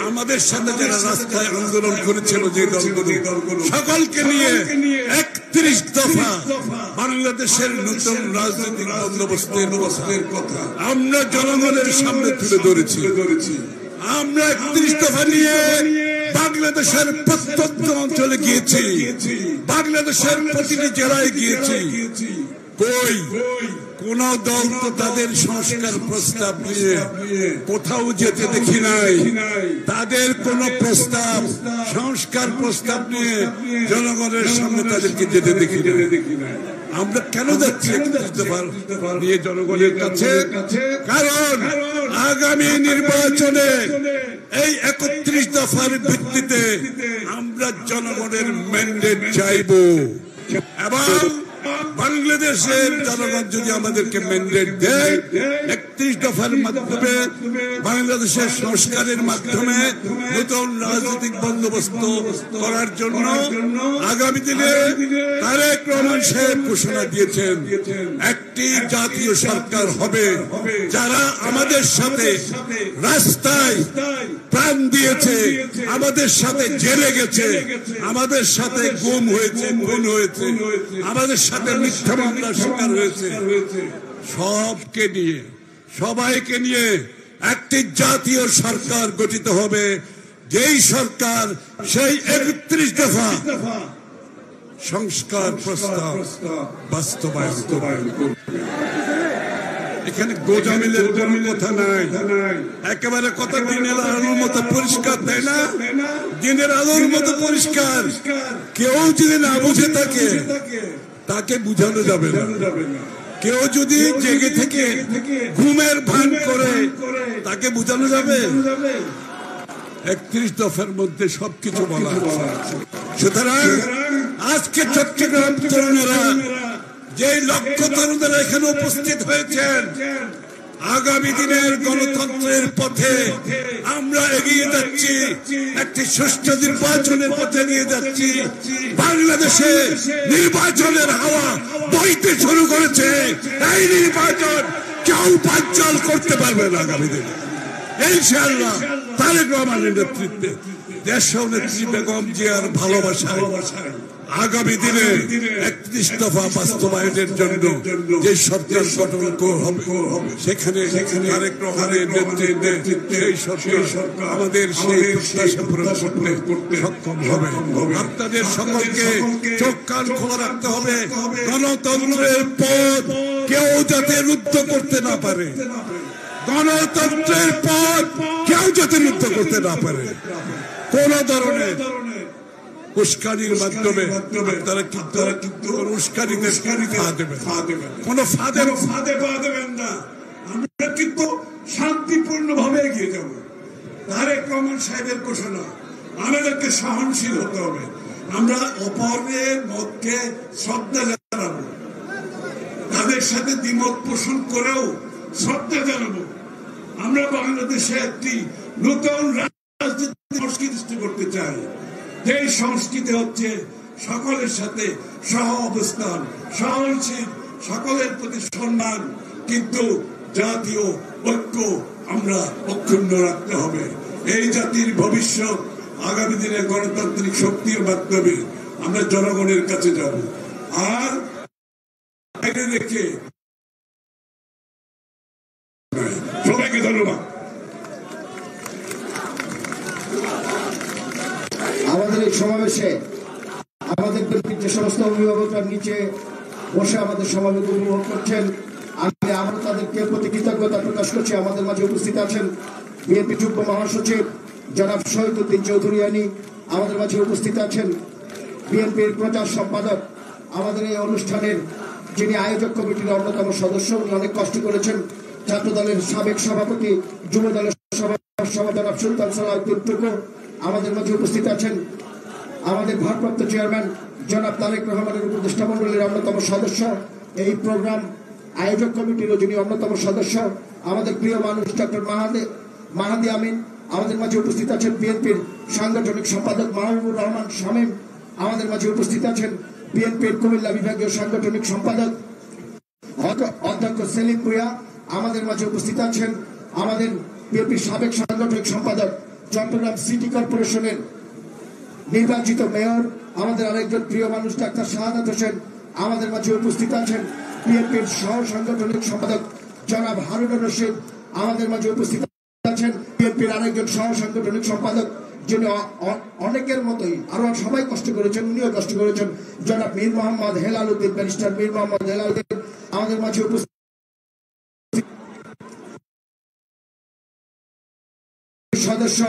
আমাদের সাথে যারা রাস্তায় আন্দোলন করেছিল, যে দলগুলো সকলকে নিয়ে 31 দফা বাংলাদেশের নতুন রাজনৈতিক বন্দোবস্তের কথা আমরা জনগণের সামনে তুলে ধরেছি। আমরা 31 দফা নিয়ে বাংলাদেশের প্রত্যন্ত অঞ্চলে গিয়েছি, বাংলাদেশের প্রতিটি জেলায় গিয়েছি। কোন দল তো তাদের সংস্কার প্রস্তাব নিয়ে কোথাও যেতে দেখি নাই। তাদের কোন প্রস্তাব, সংস্কার প্রস্তাব নিয়ে জনগণের সামনে তাদেরকে যেতে দেখি নাই। আমরা কেন যাচ্ছি 31 দফা নিয়ে জনগণের কাছে? কারণ আগামী নির্বাচনে এই 31 দফার ভিত্তিতে আমরা জনগণের ম্যান্ডেট চাইব এবং বাংলাদেশের জনগণ যদি আমাদেরকে ম্যান্ডেট দেয় 31 দফার মাধ্যমে বাংলাদেশের সংস্কারের মাধ্যমে নতুন রাজনৈতিক বন্দোবস্ত করার জন্য আগামী দিনে তারেক রহমান সাহেব ঘোষণা দিয়েছেন একটি জাতীয় সরকার হবে, যারা আমাদের সাথে রাস্তায় প্রাণ দিয়েছে, আমাদের সাথে জেলে গেছে, আমাদের সাথে গুম হয়েছে, খুন হয়েছে, আমাদের সাথে মিথ্যা মামলার শিকার হয়েছে, সবাইকে নিয়ে একটি জাতীয় সরকার গঠিত হবে, যেই সরকার সেই 31 দফা সংস্কার প্রস্তাব বাস্তবায়ন করবে। এখানে গোজামিলের কোনো কথা নাই, একেবারে কথা দিনের আলোর মতো পরিষ্কার, তাই না? দিনের আলোর মতো পরিষ্কার। কেউ যদি না বুঝে থাকে তাকে বুঝানো যাবে না। কেউ যদি জেগে থেকে ঘুমের ভান করে তাকে বুঝানো যাবে? 31 দফার মধ্যে সবকিছু বলা আছে। সুতরাং আজকে চট্টগ্রাম তরুণেরা, যে লক্ষ তরুণেরা এখানে উপস্থিত হয়েছেন, আগামী দিনের গণতন্ত্রের পথে আমরা এগিয়ে যাচ্ছি, একটি সুষ্ঠু নির্বাচনের পথে নিয়ে যাচ্ছি। বাংলাদেশে নির্বাচনের হাওয়া বইতে শুরু করেছে। এই নির্বাচন কেউ বানচাল করতে পারবে না। আগামী দিনে ইনশাআল্লাহ তারেক রহমানের নেতৃত্বে দেশনেত্রী বেগম জিয়ার ভালোবাসায় আগামী দিনে 31 দফা বাস্তবায়নের জন্য যে সরকার গঠন হবে, সেখানে তারেক রহমানের নেতৃত্বে সেই সরকার আমাদের সেই প্রত্যাশা পূরণ করতে সক্ষম হবে। আপনাদের সকলকে চোখ কান খোলা রাখতে হবে। গণতন্ত্রের পথ কেউ যাতে রুদ্ধ করতে না পারে, গণতন্ত্রের পথ কেউ যাতে রুদ্ধ করতে না পারে। কোন ধরনের উস্কানির মাধ্যমে তারা কিন্তু উস্কানিতে কোন ফাঁদে পা দেবেন না। আমরা কিন্তু শান্তিপূর্ণ ভাবে এগিয়ে যাব। তারেক রহমান সাহেবের ঘোষণা, আমাদেরকে সহনশীল হতে হবে। আমরা অপরের মতকে শ্রদ্ধা জানাবো, তাদের সাথে দ্বিমত পোষণ করেও শ্রদ্ধা জানাবো। আমরা বাংলাদেশে একটি নতুন রাজনীতি সংস্কৃতি সৃষ্টি করতে চাই। এই সংস্কৃতি হচ্ছে সকলের সাথে সহ অবস্থান, সহনশীল, সকলের প্রতি সম্মান, কিন্তু জাতীয় ঐক্য আমরা অক্ষুণ্ণ রাখতে হবে। এই জাতির ভবিষ্যৎ আগামী দিনে গণতান্ত্রিক শক্তির মাধ্যমে আমরা জনগণের কাছে যাব। আর বাইরে রেখে সবাইকে ধন্যবাদ। আমাদের এই সমাবেশে আমাদের যে সমস্ত অভিভাবকরা নিচে বসে আমাদের সমাবেশ উপভোগ করছেন, আমি আবার তাদেরকে প্রতি কৃতজ্ঞতা প্রকাশ করছি। আমাদের মাঝে উপস্থিত আছেন বিএনপি যুগ্ম মহাসচিব জনাব শহীদুদ্দিন চৌধুরিয়ানী, আমাদের মাঝে উপস্থিত আছেন বিএনপির প্রচার সম্পাদক, আমাদের এই অনুষ্ঠানের যিনি আয়োজক কমিটির অন্যতম সদস্য, উনি অনেক কষ্ট করেছেন, ছাত্র দলের সাবেক সভাপতি, যুব দলের সভা জনাব সুলতান সালাউদ্দিন টুকু। আমাদের মাঝে উপস্থিত আছেন আমাদের ভারপ্রাপ্ত চেয়ারম্যান জনাব তারেক রহমানের উপদেষ্টা মন্ডলীর অন্যতম সদস্য। এই প্রোগ্রাম আয়োজক কমিটির যিনি অন্যতম সদস্য আমাদের প্রিয় মানুষ ডক্টর মাহাদি আমিন, আমাদের মাঝে উপস্থিত আছেন বিএনপির সাংগঠনিক সম্পাদক মাহবুবুর রহমান শামীম, আমাদের মাঝে উপস্থিত আছেন বিএনপির কুমিল্লা বিভাগীয় সাংগঠনিক সম্পাদক অধ্যক্ষ সেলিম ভুঁইয়া, আমাদের মাঝে উপস্থিত আছেন আমাদের বিএনপির সাবেক সাংগঠনিক সম্পাদক চট্টগ্রাম সিটি কর্পোরেশনের নির্বাচিত মেয়র আমাদের আরেকজন প্রিয় মানুষ ডাক্তার শাহাদাত হোসেন, আমাদের মাঝে উপস্থিত আছেন বিএনপির সহ সাংগঠনিক সম্পাদক জনাব হারুনুর রশিদ, আমাদের মাঝে উপস্থিত আছেন বিএনপির আরেকজন সহ সাংগঠনিক সম্পাদক যিনি অনেকের মতোই আরো সবাই কষ্ট করেছেন, উনিও কষ্ট করেছেন, জনাব মীর মোহাম্মদ হেলাল উদ্দিন, ব্যারিস্টার মীর মোহাম্মদ হেলাল উদ্দিন আমাদের মাঝে উপস্থিত সদস্য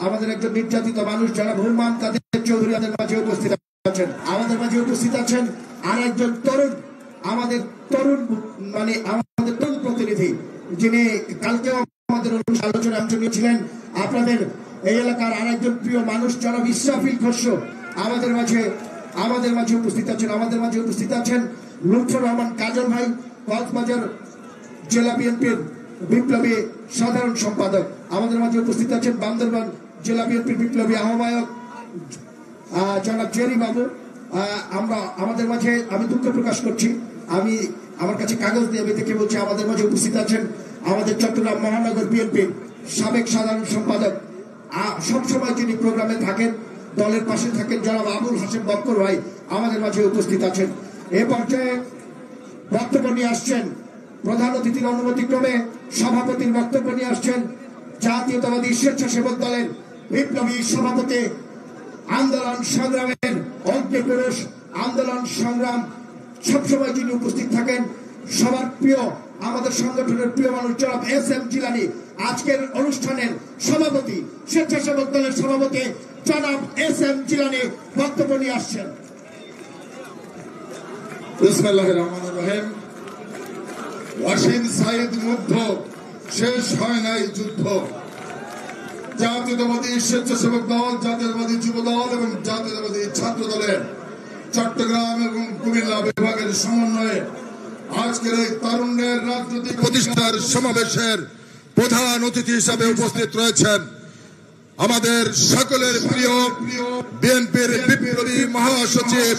আমাদের একজন নির্যাতিত মানুষ জনাব হুরমান কাদের চৌধুরী আমাদের মাঝে উপস্থিত আছেন, আমাদের মাঝে উপস্থিত আছেন আর একজন আমাদের তরুণ প্রতিনিধি যিনি কালকেও আমাদের আলোচনায় অংশ নিয়েছিলেন, আপনাদের এই এলাকার আরেকজন প্রিয় মানুষ জনাব ইসরাফিল খসরু আমাদের মাঝে উপস্থিত আছেন, আমাদের মাঝে উপস্থিত আছেন লুৎফর রহমান কাজল ভাই, কক্সবাজার জেলা বিএনপির বিপ্লবী সাধারণ সম্পাদক, আমাদের মাঝে উপস্থিত আছেন বান্দরবান জেলা বিএনপির বিপ্লবী আহ্বায়ক জনাব জেরি বাবু। আমাদের মাঝে আমি দুঃখ প্রকাশ করছি, আমি আমার কাছে কাগজ দিয়ে আমি দেখে বলছি আমাদের মাঝে উপস্থিত আছেন আমাদের চট্টগ্রাম মহানগর বিএনপির সাবেক সাধারণ সম্পাদক, সবসময় যিনি প্রোগ্রামে থাকেন, দলের পাশে থাকেন, জনাব আবুল হাসেম বক্কর ভাই আমাদের মাঝে উপস্থিত আছেন। এ পর্যায়ে বক্তব্য নিয়ে আসছেন প্রধান অতিথির অনুমতিক্রমে সভাপতির বক্তব্য নিয়ে আসছেন জাতীয়তাবাদী স্বেচ্ছাসেবক দলের বিপ্লবী সভাপতি, আন্দোলন সংগ্রামের অগ্নিপুরুষ, আন্দোলন সংগ্রাম সবসময় যিনি উপস্থিত থাকেন, সবার প্রিয় আমাদের সংগঠনের প্রিয় মানুষ জনাব এস.এম. জিলানী, আজকের অনুষ্ঠানের সভাপতি, স্বেচ্ছাসেবক দলের সভাপতি জনাব এস.এম. জিলানী বক্তব্য নিয়ে আসছেন। বিসমিল্লাহির রহমানির রহিম। ওয়াসিম সাইদ মুগ্ধ, শেষ হয় নাই যুদ্ধ। জাতীয়তাবাদী স্বেচ্ছাসেবক দল, জাতীয়তাবাদী যুব দল এবং জাতীয়তাবাদী ছাত্র দলের চট্টগ্রাম এবং কুমিল্লা বিভাগের সমন্বয়ে আজকের এই তারুণ্যের রাজনৈতিক প্রতিষ্ঠার সমাবেশের প্রধান অতিথি হিসাবে উপস্থিত রয়েছেন আমাদের সকলের প্রিয় বিএনপির বিপ্লবী মহাসচিব,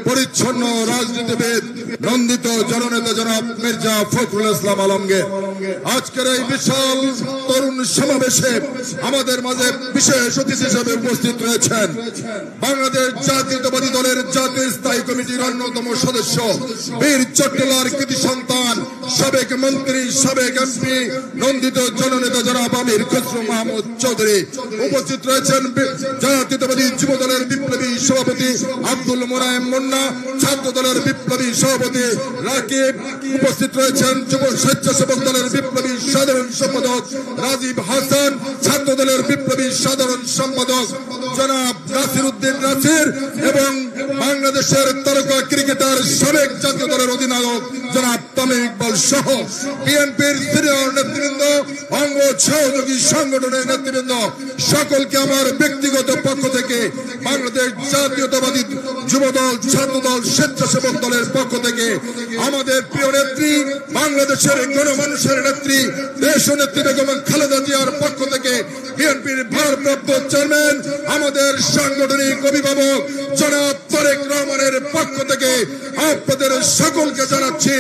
পরিচ্ছন্ন রাজনীতিবিদ, নন্দিত জননেতা জনাব মির্জা ফখরুল ইসলাম আলমগীর। আজকের এই বিশাল তরুণ সমাবেশে আমাদের মাঝে বিশেষ অতিথি হিসেবে উপস্থিত রয়েছেন বাংলাদেশ জাতীয়তাবাদী দলের জাতীয় স্থায়ী কমিটির অন্যতম সদস্য, বীর চট্টলার কৃতি সন্তান, সাবেক মন্ত্রী, সাবেক এমপি, নন্দিত জননেতা জনাব আমির খসরু মাহমুদ চৌধুরী। উপস্থিত রয়েছেন জাতীয়তাবাদী যুব দলের বিপ্লবী সভাপতি আব্দুল মোনায়েম মুন্না, ছাত্র দলের বিপ্লবী সভাপতি রাকিব। উপস্থিত রয়েছেন যুব স্বেচ্ছাসেবক দলের বিপ্লবী সাধারণ সম্পাদক রাজীব হাসান, ছাত্র দলের বিপ্লবী সাধারণ সম্পাদক জনাব নাসির উদ্দিন নাসির এবং বাংলাদেশের তারকা ক্রিকেটার সাবেক জাতীয় দলের অধিনায়ক জনাব তামিম ইকবাল সহ বিএনপির সিনিয়র নেতৃবৃন্দ, অঙ্গ সহযোগী সংগঠনের নেতৃবৃন্দ, সকলকে আমার ব্যক্তিগত পক্ষ থেকে বাংলাদেশ জাতীয়তাবাদী যুব দল, ছাত্র দল, স্বেচ্ছাসেবক দলের পক্ষ থেকে আমাদের প্রিয় নেত্রী, বাংলাদেশের গণমানুষের নেত্রী, দেশ নেত্রী বেগম খালেদা জিয়ার পক্ষ থেকে বিএনপির ভারপ্রাপ্ত চেয়ারম্যান, আমাদের সাংগঠনিক অভিভাবক জনাব তারেক রহমানের পক্ষ থেকে আপনাদের সকলকে জানাচ্ছি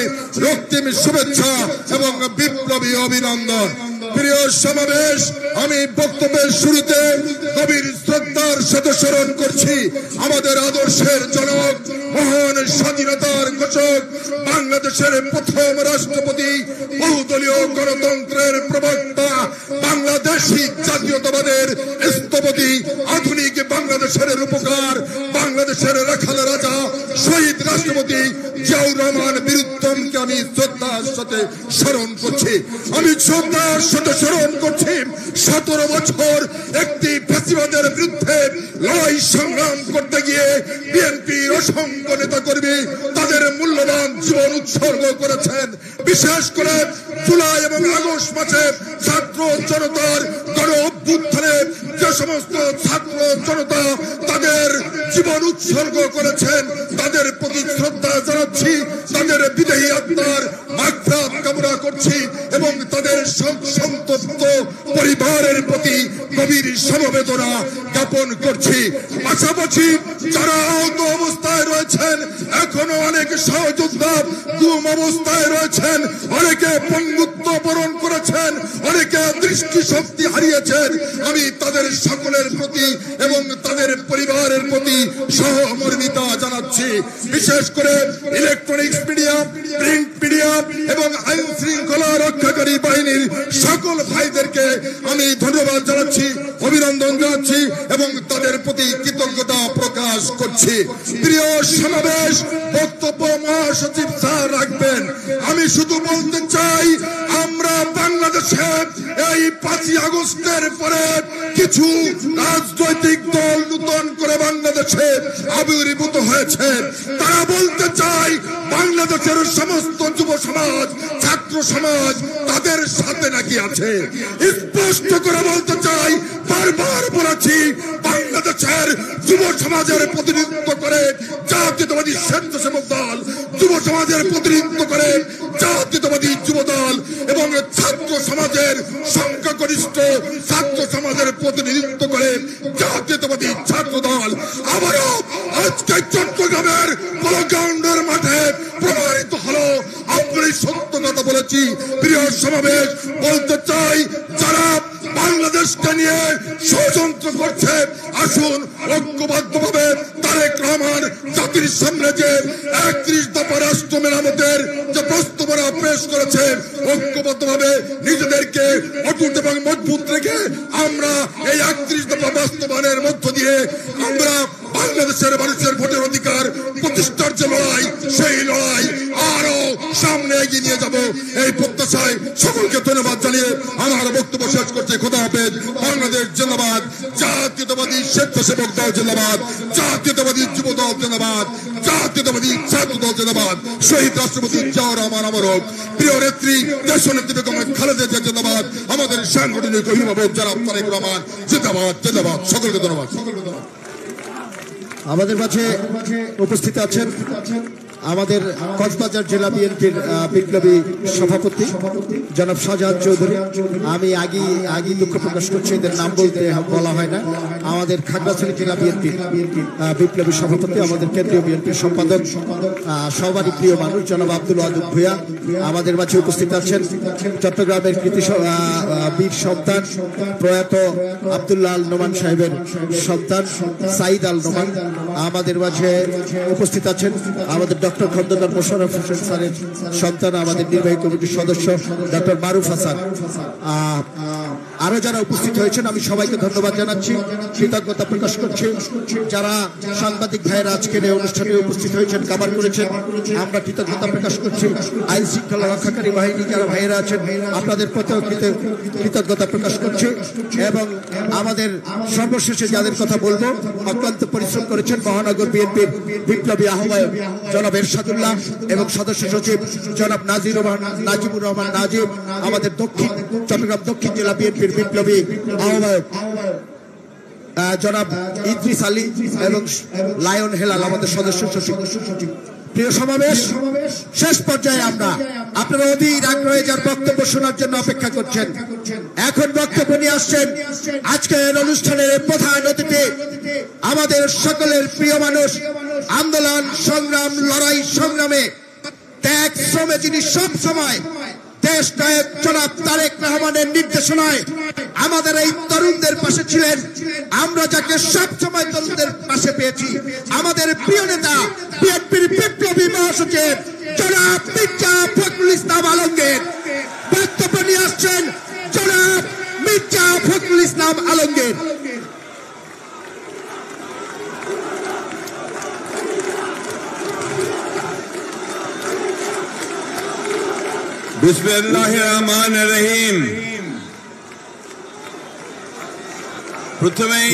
রক্তিম শুভেচ্ছা এবং বিপ্লবী অভিনন্দন। প্রিয় সমাবেশ, আমি বক্তব্যের শুরুতে গভীর শ্রদ্ধার সাথে স্মরণ করছি আমাদের আদর্শের জনক, মহান স্বাধীনতার ঘোষক, বাংলাদেশের প্রথম রাষ্ট্রপতি, বহুদলীয় গণতন্ত্রের প্রবক্তা, বাংলাদেশী জাতীয়তাবাদের স্থপতি, আধুনিক বাংলাদেশের রূপকার, বাংলাদেশের রাখাল রাজা, শহীদ রাষ্ট্রপতি জিয়াউর রহমান বীরুত্তমকে আমি শ্রদ্ধার সাথে স্মরণ করছি। আমি শ্রদ্ধার সাথে স্মরণ করছি 17 বছর একটি ফ্যাসিবাদের বিরুদ্ধে লড়াই সংগ্রাম করতে গিয়ে বিএনপির অসংখ্য নেতা কর্মী তাদের মূল্যবান জীবন উৎসর্গ করেছেন। বিশেষ করে জুলাই এবং আগস্ট মাসে ছাত্র জনতার গণ অভ্যুত্থানে যে সমস্ত ছাত্র জনতা তাদের জীবন উৎসর্গ করেছেন তাদের প্রতি শ্রদ্ধা জানাচ্ছি, তাদের বিদেহী আত্মার মাগফিরাত কামনা করছি এবং তাদের সন্তপ্ত পরিবারের প্রতি গভীর সমবেদনা জ্ঞাপন করছি। পাশাপাশি যারা আহত অবস্থায় রয়েছেন, এখনো অনেক সহযোদ্ধা গুম অবস্থায় রয়েছেন, অনেকে পঙ্গুত্ব বরণ করেছেন, অনেকে দৃষ্টিশক্তি হারিয়েছেন, আমি তাদের সকলের প্রতি এবং তাদের পরিবারের প্রতি সহমর্মিতা জানাচ্ছি। বিশেষ করে ইলেকট্রনিক্স মিডিয়া, প্রিন্ট মিডিয়া এবং আইন শৃঙ্খলা রক্ষাকারী বাহিনীর সকল ভাইদেরকে আমি ধন্যবাদ জানাচ্ছি, অভিনন্দন জানাচ্ছি এবং তাদের প্রতি কৃতজ্ঞতা প্রকাশ করছি। প্রিয় সমাবেশ, বক্তব্য মহাসচিব স্যার রাখবেন। আমি শুধু বলতে চাই, আমরা বাংলাদেশে এই 5ই আগস্টের পরে কিছু রাজনৈতিক দল নতুন করে বাংলাদেশে আবির্ভূত হয়েছে। তারা বলতে চায় বাংলাদেশের সমস্ত যুব সমাজ, ছাত্র সমাজ তাদের সাথে নাকি আছে। স্পষ্ট করে বলতে চাই, বারবার বলেছি, বাংলাদেশের যুব সমাজের প্রতিনিধিত্ব করে জাতীয়তাবাদী স্বেচ্ছাসেবক দল, যুব সমাজের প্রতিনিধিত্ব করে জাতীয়তাবাদী যুব দল এবং ছাত্র সমাজের সংখ্যাগরিষ্ঠ ছাত্র সমাজের প্রতিনিধিত্ব করে জাতীয়তাবাদী ছাত্র দল আবারও আজকে চট্টগ্রামের পলগ্রাউন্ডের মাঠে প্রমাণিত হলো। আপনি সত্য কথা বলেছি। প্রিয় সমাবেশ, বলতে চাই, যারা বাংলাদেশকে নিয়ে ষড়যন্ত্র করছে, আসুন ঐক্যবদ্ধভাবে তারেক রহমান জাতির সামনে যে 31 দফা রাষ্ট্র মেরামতের যে প্রস্তাবনা পেশ করেছে, ঐক্যবদ্ধভাবে নিজেদেরকে অটুট এবং মজবুত রেখে আমরা এই 31 দফা বাস্তবায়নের মধ্য দিয়ে আমরা বাংলাদেশের মানুষের ভোটের অধিকার প্রতিষ্ঠার যে লড়াই, সেই লড়াই আরো সামনে এগিয়ে নিয়ে যাব, এই প্রত্যাশায় সকলকে ধন্যবাদ জানিয়ে আমার বক্তব্য শেষ করছে। খোদা হাফেজ। বাংলাদেশ জিন্দাবাদ, জাতীয়তাবাদী স্বেচ্ছাসেবক দল জিন্দাবাদ, জাতীয়তাবাদী যুব দল জিন্দাবাদ, জাতীয়তাবাদী ছাত্র দল জিন্দাবাদ। শহীদ রাষ্ট্রপতি জিয়াউর রহমান আমরক, প্রিয় নেত্রী দেশনেত্রী বেগম খালেদা জিয়া জিন্দাবাদ, আমাদের সাংগঠনিক অভিভাবক জনাব তারেক রহমান জিন্দাবাদ জিন্দাবাদ। সকলকে ধন্যবাদ। আমাদের মাঝে উপস্থিত আছেন আমাদের কক্সবাজার জেলা বিএনপির বিপ্লবী সভাপতি জনাব শাহজাহান চৌধুরী। আমি আগে দুঃখ প্রকাশ করছি, এদের নাম বলা হয় না। আমাদের খাগড়াছড়ি জেলা বিএনপির বিপ্লবী সভাপতি, আমাদের কেন্দ্রীয় বিএনপির সম্পাদক, সবারই প্রিয় মানুষ জনাব আব্দুল ওয়াদুদ ভূঁইয়া। আমাদের মাঝে উপস্থিত আছেন চট্টগ্রামের কৃতি বীর সন্তান প্রয়াত আব্দুল্লাহ আল নোমান সাহেবের সন্তান সাইদ আল নোমান। আমাদের মাঝে উপস্থিত আছেন আমাদের ডক্টর খন্দকার মোশাররফ হোসেন স্যারের সন্তান, আমাদের নির্বাহী কমিটির সদস্য ডক্টর মারুফ হাসান। আরো যারা উপস্থিত হয়েছেন আমি সবাইকে ধন্যবাদ জানাচ্ছি, কৃতজ্ঞতা প্রকাশ করছি। যারা সাংবাদিক ভাইয়েরা আজকের এই অনুষ্ঠানে উপস্থিত হয়েছেন, কাভার করেছেন, আমরা কৃতজ্ঞতা প্রকাশ করছি। আইন শৃঙ্খলা রক্ষাকারী বাহিনী যারা ভাইয়েরা আছেন, আপনাদের প্রতিও কৃতজ্ঞতা প্রকাশ করছি। এবং আমাদের সর্বশেষে যাদের কথা বলবো, অক্লান্ত পরিশ্রম করেছেন মহানগর বিএনপির বিপ্লবী আহ্বায়ক জনাব এরশাদুল্লাহ এবং সদস্য সচিব জনাব নাজিবুর রহমান নাজিব, আমাদের চট্টগ্রাম দক্ষিণ জেলা বিএনপির বিপ্লবী আহ্বায়ক জনাব ইদ্রিস আলী এবং লায়ন হেলাল, আমাদের সদস্য সচিব। প্রিয় সমাবেশ, শেষ পর্যায়ে আমরা আপনারা অধীর আগ্রহে যার বক্তব্য শোনার জন্য অপেক্ষা করছেন, এখন বক্তব্য নিয়ে আসছেন আজকের অনুষ্ঠানের প্রধান অতিথি, আমাদের সকলের প্রিয় মানুষ, আন্দোলন সংগ্রাম লড়াই সংগ্রামে ত্যাগ শ্রমে যিনি সব সময় দেশ নায়ক জনাব তারেক রহমানের নির্দেশনায় আমাদের এই তরুণদের পাশে ছিলেন, আমরা যাকে সব সময় তরুণদের পাশে পেয়েছি, আমাদের প্রিয় নেতা বিএনপির বিপ্লবী মহাসচিব জনাব মির্জা ফখরুল ইসলাম আলমগীর। বক্তব্য নিয়ে আসছেন জনাব মির্জা ফখরুল ইসলাম আলমগীর। বিসমিল্লাহির রহমানির রহিম। প্রথমেই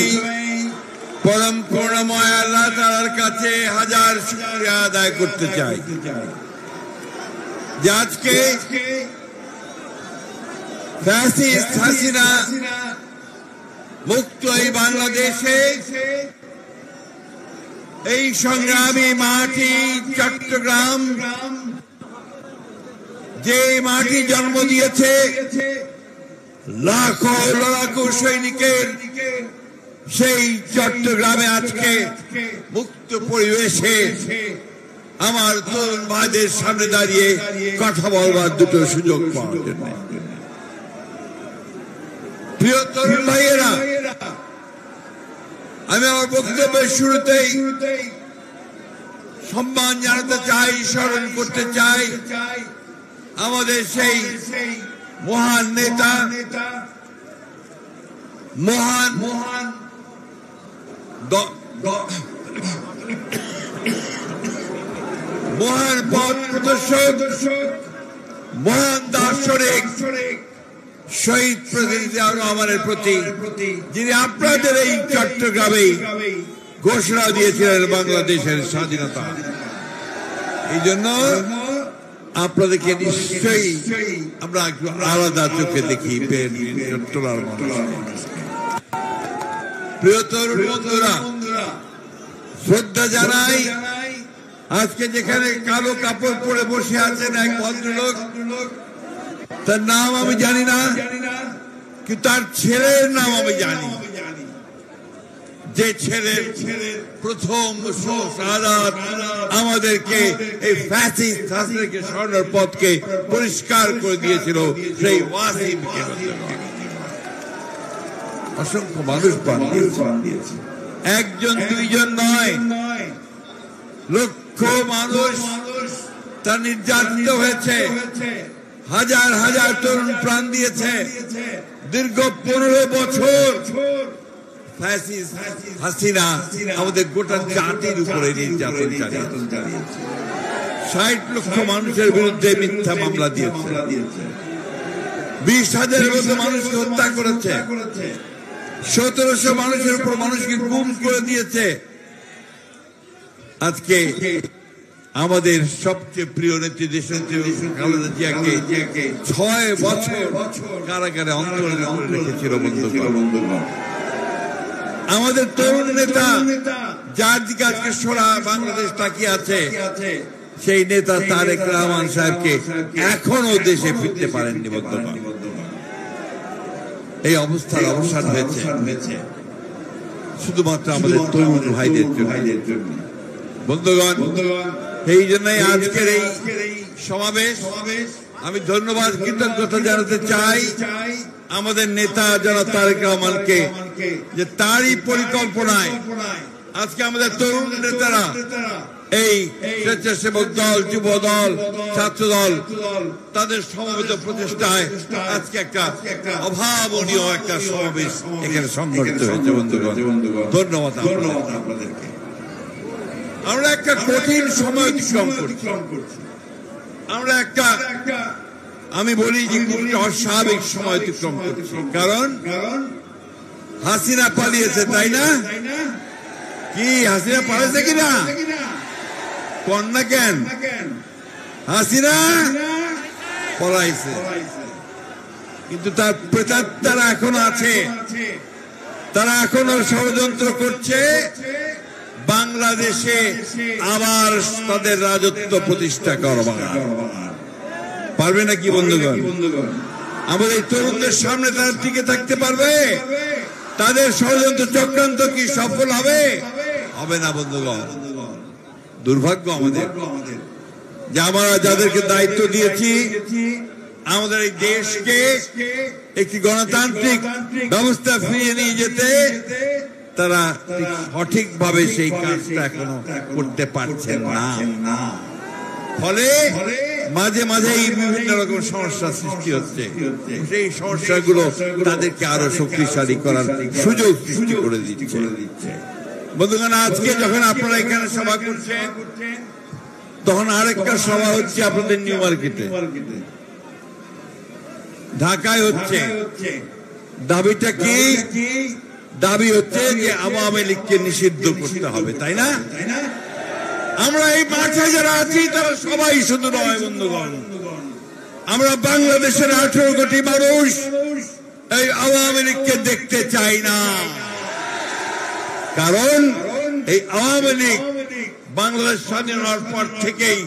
পরম করুণাময় আল্লাহ তাআলার কাছে হাজার শুকরিয়া আদায় করতে চাই যে আজকে ফ্যাসিস্ট হাসিনা মুক্ত এই বাংলাদেশে এই সংগ্রামী মাটি চট্টগ্রাম, যে মাটি জন্ম দিয়েছে লাখো লড়াকু সৈনিকের, সেই চট্টগ্রামে আজকে মুক্ত পরিবেশে আমার তরুণ ভাইদের সামনে দাঁড়িয়ে কথা বলবার দুটো সুযোগ পাওয়ার জন্য। প্রিয় তরুণ ভাইয়েরা, আমি আমার বক্তব্যের শুরুতেই সম্মান জানাতে চাই, স্মরণ করতে চাই আমাদের সেই মহান নেতা, মহান পথ প্রদর্শক, মহান দার্শনিক শহীদ প্রেসিডেন্ট জিয়াউর রহমানের প্রতি, যিনি আপনাদের এই চট্টগ্রামে ঘোষণা দিয়েছিলেন বাংলাদেশের স্বাধীনতা। এই জন্য আপনাদেরকে নিশ্চয়ই আমরা একটু আলাদা চোখে দেখি চট্টগ্রাম। প্রিয় তরুণ বন্ধুরা, শ্রদ্ধা জানাই আজকে যেখানে কালো কাপড় পরে বসে আছেন এক ভদ্রলোক, তার নাম আমি জানি না, কিন্তু তার ছেলের নাম আমি জানি, যে ছেলের প্রথম শাহাদাত আমাদেরকে এই ফ্যাসিস্ট শাসনকে সরানোর পথকে পরিষ্কার করে দিয়েছিল, সেই ওয়াসিমকে। অসংখ্য মানুষ প্রাণ দিয়েছে, একজন দুইজন নয়, লক্ষ মানুষ তার নির্যাতিত হয়েছে, হাজার হাজার তরুণ প্রাণ দিয়েছে। দীর্ঘ 15 বছর হাসিনা আমাদের গোটা জাতির উপরে নির্যাতন চালিয়েছে। 60 লক্ষ মানুষের বিরুদ্ধে মিথ্যা মামলা দিয়েছে, 20,000-এর মতো মানুষকে হত্যা করেছে, 1700 মানুষের উপর মানুষকে গুম করে দিয়েছে। আজকে আমাদের সবচেয়ে প্রিয় নেত্রী দেশনেত্রী খালেদা জিয়াকে 6 বছর কারাগারে অন্তরে রেখেছিল বন্ধুগণ। আমাদের তরুণ নেতা, যার দিকে আজকে সোনা বাংলাদেশ তাকিয়ে আছে, সেই নেতা তারেক রহমান সাহেবকে এখনো দেশে ফিরতে পারেননি বন্ধুগণ। এই অবস্থার অবসান হয়েছে শুধুমাত্র আমাদের তরুণ ভাইদের জন্য বন্ধুগণ। এই জন্যই আজকের এই সমাবেশ আমি ধন্যবাদ কৃতজ্ঞতা জানাতে চাই আমাদের নেতা জনাব তারেক রহমানকে, যে তারই পরিকল্পনায় আজকে আমাদের তরুণ নেতারা এই স্বেচ্ছাসেবক দল, যুব দল, ছাত্র দল, তাদের সমবেত প্রচেষ্টায় আজকে একটা অভাবনীয় একটা সমাবেশ এখানে সংগঠিত হয়েছে বন্ধুগণ। ধন্যবাদ আপনাদেরকে। আমরা একটা কঠিন সময় অতিক্রম করছি, আমরা একটা, আমি বলি যে অস্বাভাবিক সময় অতিক্রম করছি, কারণ হাসিনা পালিয়েছে, তাই না? কি হাসিনা পালিয়েছে কিনা? কন্যা কেন? হাসিনা পলাইছে, কিন্তু তার প্রেতাত্মারা এখনো আছে, তারা এখনো ষড়যন্ত্র করছে বাংলাদেশে আবার তাদের রাজত্ব প্রতিষ্ঠা করবার। পারবে নাকি বন্ধুগণ? আমাদের তরুণদের সামনে তারা টিকে থাকতে পারবে? তাদের ষড়যন্ত্র চক্রান্ত কি সফল হবে? হবে না বন্ধুগণ। দুর্ভাগ্য আমাদের যে আমরা যাদেরকে দায়িত্ব দিয়েছি আমাদের এই দেশকে একটি গণতান্ত্রিক ব্যবস্থা ফিরিয়ে নিয়ে যেতে, তারা সঠিকভাবে সেই কাজটা এখনো করতে পারছেন না। ফলে মাঝে মাঝেই বিভিন্ন রকম সমস্যা সৃষ্টি হচ্ছে। সেই সমস্যাগুলো তাদেরকে আরো শক্তিশালী করার সুযোগ সৃষ্টি করে দিচ্ছে। বন্ধুগণ, আজকে যখন আপনারা এখানে সভা করছেন, তখন আরেকটা সভা হচ্ছে আপনাদের নিউ মার্কেটে, ঢাকায় হচ্ছে। দাবিটা কি? দাবি হচ্ছে যে আওয়ামী লীগকে নিষিদ্ধ করতে হবে, তাই না? আমরা এই মাঠে যারা আছি তারা সবাই শুধু নয় বন্ধুগণ, আমরা বাংলাদেশের 18 কোটি মানুষ এই আওয়ামী লীগকে দেখতে চাই না, কারণ এই আওয়ামী লীগ বাংলাদেশ স্বাধীন হওয়ার পর থেকেই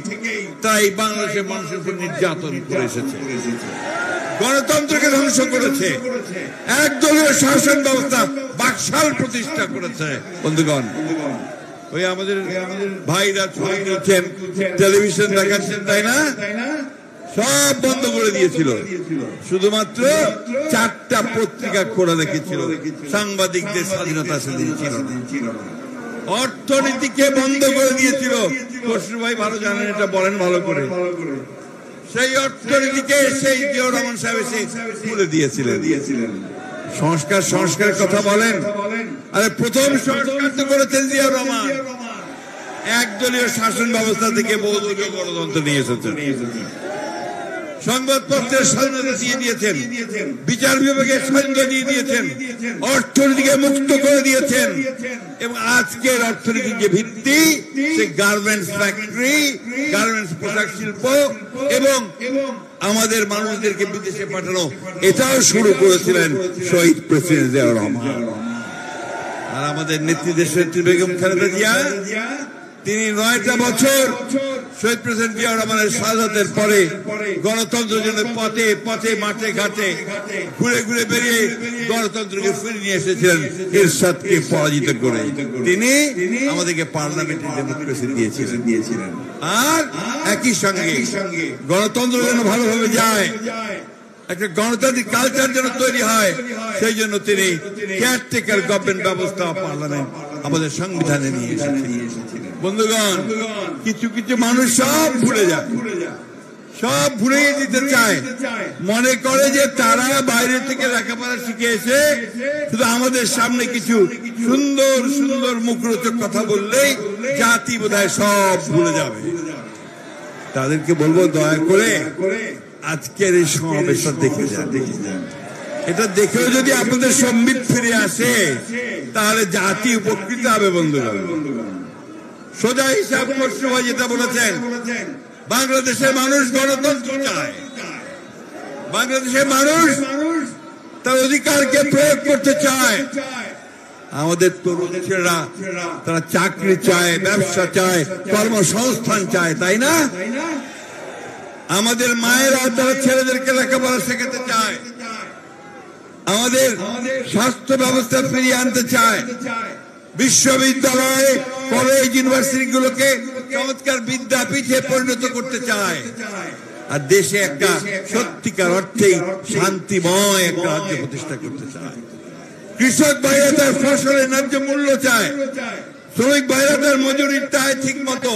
তাই বাংলাদেশের মানুষের উপর নির্যাতন করে এসেছে, গণতন্ত্রকে ধ্বংস করেছে, একদলীয় শাসন ব্যবস্থা বাকশাল প্রতিষ্ঠা করেছে। বন্ধুগণ, ওই আমাদের ভাইরা ছবি তুলছেন, টেলিভিশন দেখাচ্ছেন, তাই না? সব বন্ধ করে দিয়েছিল, শুধুমাত্র 4টা পত্রিকা খোলা রেখেছিল, সাংবাদিকদের স্বাধীনতা সেদিন ছিল। অর্থনীতিকে বন্ধ করে দিয়েছিল, খসরু ভাই ভালো জানেন, এটা বলেন ভালো করে। সেই অর্থনীতিকে সেই জিয়াউর রহমান সাহেব এসে খুলে দিয়েছিলেন। সংস্কারের কথা বলেন, আরে প্রথম সংস্কার তো করেছেন জিয়াউর রহমান, একদলীয় শাসন ব্যবস্থা থেকে বহুদলীয় গণতন্ত্র নিয়ে এসেছেন, সংবাদপত্রের স্বাধীনতা দিয়ে দিয়েছেন, বিচার বিভাগের স্বাধীনতা দিয়ে দিয়েছেন, অর্থনীতিকে মুক্ত করে দিয়েছেন, এবং আজকের অর্থনীতির যে ভিত্তি, সেই গার্মেন্টস ফ্যাক্টরি, গার্মেন্টস পোশাক শিল্প এবং আমাদের মানুষদেরকে বিদেশে পাঠানো, এটাও শুরু করেছিলেন শহীদ প্রেসিডেন্ট জিয়াউর রহমান। আর আমাদের নেত্রী দেশনেত্রী বেগম খালেদা জিয়া, তিনি 9টা বছর শহীদ প্রেসিডেন্ট জিয়াউর রহমানের শাহাদাতের পরে গণতন্ত্রের জন্য পথে পথে মাঠে ঘাটে ঘুরে ঘুরে বেরিয়ে গণতন্ত্রকে ফিরিয়ে নিয়ে এসেছিলেন এরশাদকে পরাজিত করে। তিনি আমাদেরকে পার্লামেন্টের ডেমোক্রেসি দিয়েছিলেন। আর একই সঙ্গে গণতন্ত্র যেন ভালোভাবে যায়, একটা গণতান্ত্রিক কালচার যেন তৈরি হয়, সেই জন্য তিনি কেয়ারটেকার গভর্নমেন্ট ব্যবস্থা পার্লামেন্ট আমাদের সংবিধানে নিয়ে এসেছিলেন। বন্ধুগণ, কিছু কিছু মানুষ সব ভুলে যায়, সব ভুলে দিতে চায়, মনে করে যে তারা বাইরে থেকে লেখাপড়া শিখে এসে শুধু আমাদের সামনে কিছু সুন্দর সুন্দর মুখরোচক কথা বললেই জাতি বোধহয় সব ভুলে যাবে। তাদেরকে বলবো, দয়া করে আজকের এই সমাবেশটা দেখে যান। এটা দেখেও যদি আপনাদের সম্বিত ফিরে আসে, তাহলে জাতি উপকৃত হবে। বন্ধুগণ, সোজা হিসাব খসরু ভাই যেটা বলেছেন, বাংলাদেশের মানুষ গণতন্ত্র চায়, বাংলাদেশের মানুষ তার অধিকারকে প্রয়োগ করতে চায়। আমাদের তরুণ ছেলেরা তারা চাকরি চায়, ব্যবসা চায়, কর্মসংস্থান চায়, তাই না? আমাদের মায়েরা তারা ছেলেদেরকে লেখাপড়া শেখাতে চায়, আমাদের স্বাস্থ্য ব্যবস্থা ফিরিয়ে আনতে চায়, বিশ্ববিদ্যালয়, কলেজ, ইউনিভার্সিটি গুলোকে চমৎকার বিদ্যাপীঠে পরিণত করতে চায়, আর দেশে একটা সত্যিকার অর্থেই শান্তিময় একটা রাজ্য প্রতিষ্ঠা করতে চায়। কৃষক ভাইরা তার ফসলের ন্যায্য মূল্য চায়, শ্রমিক ভাইরা তার মজুরি চায় ঠিক মতো,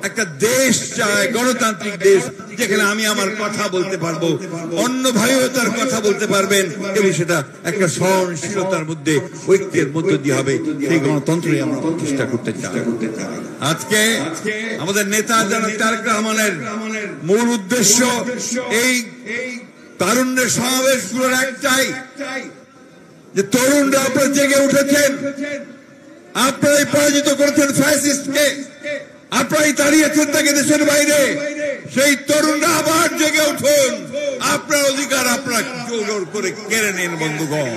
একটা দেশ চায়, গণতান্ত্রিক দেশ, যেখানে আমি আমার কথা বলতে পারবো, অন্য ভাইও তার কথা বলতে পারবেন, এবং সেটা একটা সহনশীলতার মধ্যে, ঐক্যের মধ্য দিয়ে হবে। সেই গণতন্ত্রই আমরা প্রতিষ্ঠা করতে চাই। আজকে আমাদের নেতা জনাব তারেক রহমানের মূল উদ্দেশ্য এই তারুণ্যের সমাবেশগুলোর একটাই, যে তরুণরা আপনারা জেগে উঠেছেন, আপনারাই পরাজিত করেছেন ফ্যাসিস্টকে, আপনারাই তাড়িয়েছেন তাকে দেশের বাইরে। সেই তরুণরা আবার জেগে উঠুন, আপনার অধিকার আপনারা জোর করে কেড়ে নিন। বন্ধুগণ,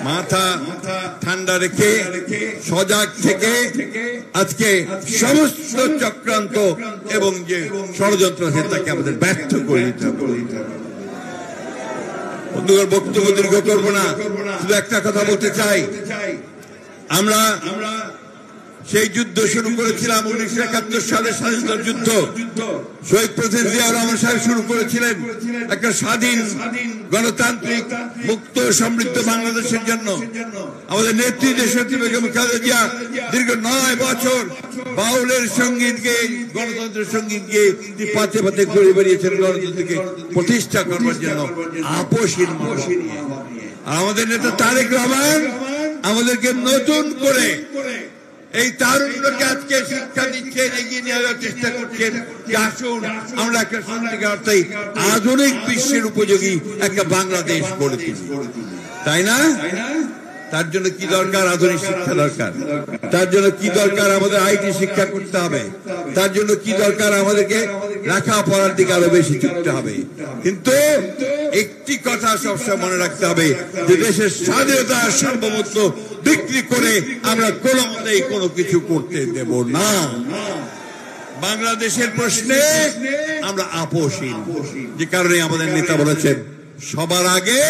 মাথা ঠান্ডা রেখে সজাগ থেকে আজকে সমস্ত চক্রান্ত এবং যে ষড়যন্ত্র আছে তাকে আমাদের ব্যর্থ করে দিতে হবে। বন্ধুগণ, বক্তব্য দীর্ঘ করবো না, শুধু একটা কথা বলতে চাই। আমরা সেই যুদ্ধ শুরু করেছিলাম 1971 সালে, স্বাধীনতার যুদ্ধ। শহীদ প্রেসিডেন্ট জিয়াউর রহমান সাহেব শুরু করেছিলেন একটা স্বাধীন, গণতান্ত্রিক, মুক্ত, সমৃদ্ধ বাংলাদেশের জন্য। আমাদের নেত্রী দেশনেত্রী বেগম খালেদা জিয়া দীর্ঘ 9 বছর বাউলের সঙ্গীতকে, গণতন্ত্রের সঙ্গীতকে পাতে পাতে ঘুরে বেরিয়েছেন গণতন্ত্রকে প্রতিষ্ঠা করবার জন্য আপোষহীন মানুষ। আমাদের নেতা তারেক রহমান আমাদেরকে নতুন করে এই তারুণ্যকে আজকে শিক্ষা দিচ্ছেন, এগিয়ে নিয়ে যাওয়ার চেষ্টা করছেন, আসুন আমরা একটা সত্যিকার অর্থে আধুনিক বিশ্বের উপযোগী একটা বাংলাদেশ গড়ে তুলি, তাই না? তার জন্য কি দরকার? আধুনিক শিক্ষা দরকার। তার জন্য কি দরকার? আমাদের আইটি শিক্ষা করতে হবে। তার জন্য কি দরকার? আমাদেরকে লেখাপড়ার দিকে আরো বেশি ছুটতে হবে। কিন্তু একটি কথা সবসময় মনে রাখতে হবে যে দেশের স্বাধীনতা সার্বভৌমত্ব বিক্রি করে আমরা কোনো মতেই কোনো কিছু করতে দেব না। বাংলাদেশের প্রশ্নে আমরা আপোষহীন, যে কারণে আমাদের নেতা বলেছেন সবার আগে,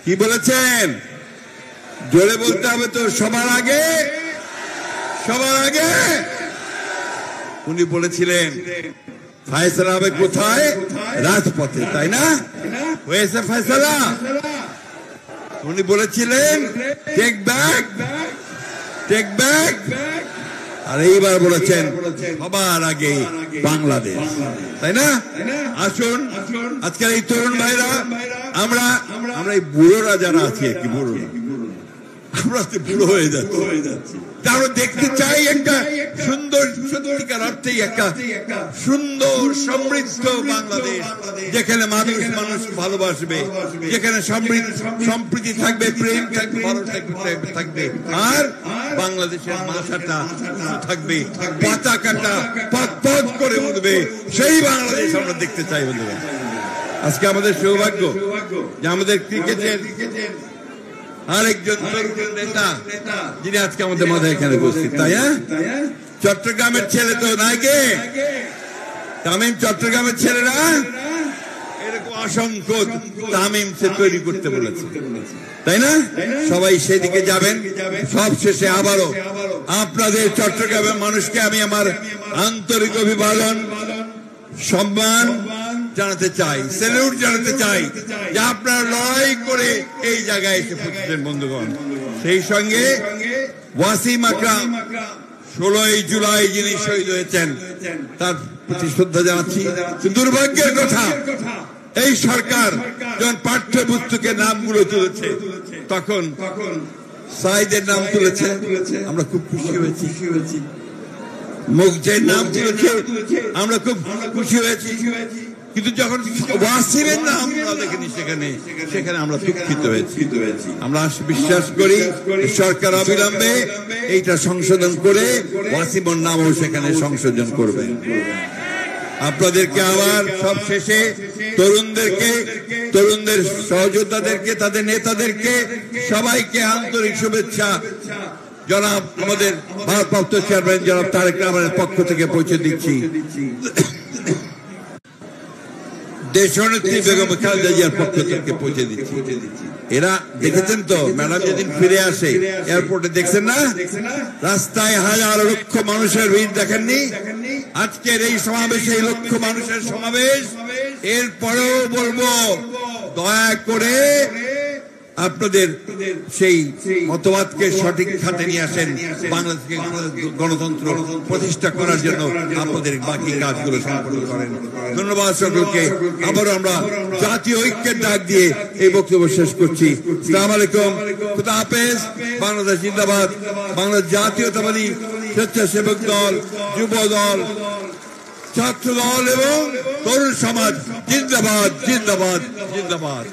কি বলেছেন জোরে বলতে হবে তো, সবার আগে, সবার আগে। উনি বলেছিলেন ফয়সালা হবে কোথায়? রাজপথে, তাই না? হয়েছে ফয়সালা? উনি বলেছিলেন টেক ব্যাক, টেক ব্যাক। আর এইবার বলেছেন সবার আগে বাংলাদেশ, তাই না? আসুন আজকের এই তরুণ ভাইরা, আমরা এই বুড়োরা যারা আছি, কি বুড়োরা, আমরা তো বুড়ো হয়ে যাচ্ছি, আমরা দেখতে চাই একটা সুন্দর, সত্যিকার অর্থেই একটা সুন্দর সমৃদ্ধ বাংলাদেশ, যেখানে মানুষ মানুষ ভালোবাসবে, যেখানে সম্প্রীতি থাকবে, প্রেম থাকবে, ভালো থাকবে, আর বাংলাদেশের মাথাটা থাকবে, পতাকাটা পথ করে উঠবে, সেই বাংলাদেশ আমরা দেখতে চাই। বন্ধুরা, আজকে আমাদের সৌভাগ্য যে আমাদের ক্রিকেটের আরেকজন তরুণ নেতা যিনি আজকে আমাদের মাঝে এখানে উপস্থিত, তাই না? চট্টগ্রামের ছেলে তো নাকি তামিম, চট্টগ্রামের ছেলেরা এরকম অসংখ্য তামিম সে তৈরি করতে বলেছে, তাই না? সবাই সেদিকে যাবেন। সব শেষে আবারও আপনাদের চট্টগ্রামের মানুষকে আমি আমার আন্তরিক অভিবাদন, সম্মান জানাতে চাই, স্যালুট জানাতে চাই যে আপনারা লড়াই করে এই জায়গায় এসে পৌঁছেছেন। বন্ধুগণ, সেই সঙ্গে ওয়াসিম আকরাম 16 জুলাই যিনি শহীদ হয়েছেন তার প্রতি শ্রদ্ধা জানাচ্ছি। দুর্ভাগ্যের কথা, এই সরকার যখন পাঠ্যপুস্তকে নামগুলো তুলেছে তখন সাইদের নাম তুলেছে, আমরা খুব খুশি হয়েছি। মুগ্ধের নাম তুলেছে, আমরা খুব খুশি হয়েছি। কিন্তু যখন ওয়াসিমের নাম আমরা দেখিনি সেখানে আমরা দুঃখিত হয়েছি। আমরা বিশ্বাস করি সরকার অবিলম্বে এইটা সংশোধন করে ওয়াসিমের নামও সেখানে সংশোধন করবে। আপনাদেরকে আবার সব শেষে তরুণদের সহযোদ্ধাদেরকে, তাদের নেতাদেরকে সবাইকে আন্তরিক শুভেচ্ছা জনাব আমাদের ভারপ্রাপ্ত চেয়ারম্যান জনাব তারেক রহমানের পক্ষ থেকে পৌঁছে দিচ্ছি। দেশনেত্রী বেগম খালেদা জিয়ার পক্ষ থেকে পৌঁছে দিচ্ছি। এরা দেখেছেন তো ম্যাডাম যেদিন ফিরে আসে এয়ারপোর্টে, দেখছেন না রাস্তায় হাজার লক্ষ মানুষের ভিড় দেখেননি? আজকের এই সমাবেশে এই লক্ষ মানুষের সমাবেশ। এরপরেও বলবো দয়া করে আপনাদের সেই মতবাদকে সঠিক খাতে নিয়ে আসেন, বাংলাদেশকে গণতন্ত্র প্রতিষ্ঠা করার জন্য আপনাদের বাকি কাজগুলো সম্পন্ন করেন। ধন্যবাদ সকলকে। আবারও আমরা জাতীয় ঐক্যের ডাক দিয়ে এই বক্তব্য শেষ করছি। আসসালামু আলাইকুম, খুদা হাফেজ। বাংলাদেশ জিন্দাবাদ। বাংলাদেশ জাতীয়তাবাদী স্বেচ্ছাসেবক দল, যুব দল, ছাত্র দল এবং তরুণ সমাজ জিন্দাবাদ, জিন্দাবাদ, জিন্দাবাদ।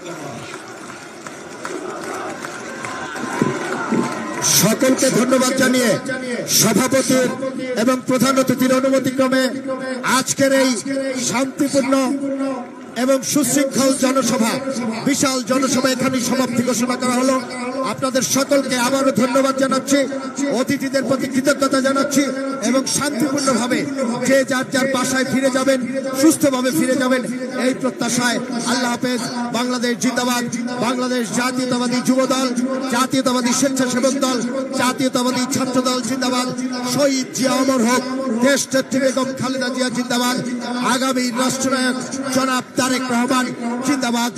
সকলকে ধন্যবাদ জানিয়ে সভাপতি এবং প্রধান অতিথির অনুমতিক্রমে আজকের এই শান্তিপূর্ণ এবং সুশৃঙ্খল জনসভা, বিশাল জনসভা এখানে সমাপ্তি ঘোষণা করা হলো। আপনাদের সকলকে আবারও ধন্যবাদ জানাচ্ছি, অতিথিদের প্রতি কৃতজ্ঞতা জানাচ্ছি এবং শান্তিপূর্ণভাবে যে যার যার বাসায় ফিরে যাবেন, সুস্থভাবে ফিরে যাবেন এই প্রত্যাশায় আল্লাহ হাফেজ। বাংলাদেশ জিন্দাবাদ। বাংলাদেশ জাতীয়তাবাদী যুব দল, জাতীয়তাবাদী স্বেচ্ছাসেবক দল, জাতীয়তাবাদী ছাত্র দল জিন্দাবাদ। শহীদ জিয়া অমর হোক। দেশনেত্রী বেগম খালেদা জিয়া জিন্দাবাদ। আগামী রাষ্ট্রনায়ক জনাব তারেক রহমান জিন্দাবাদ।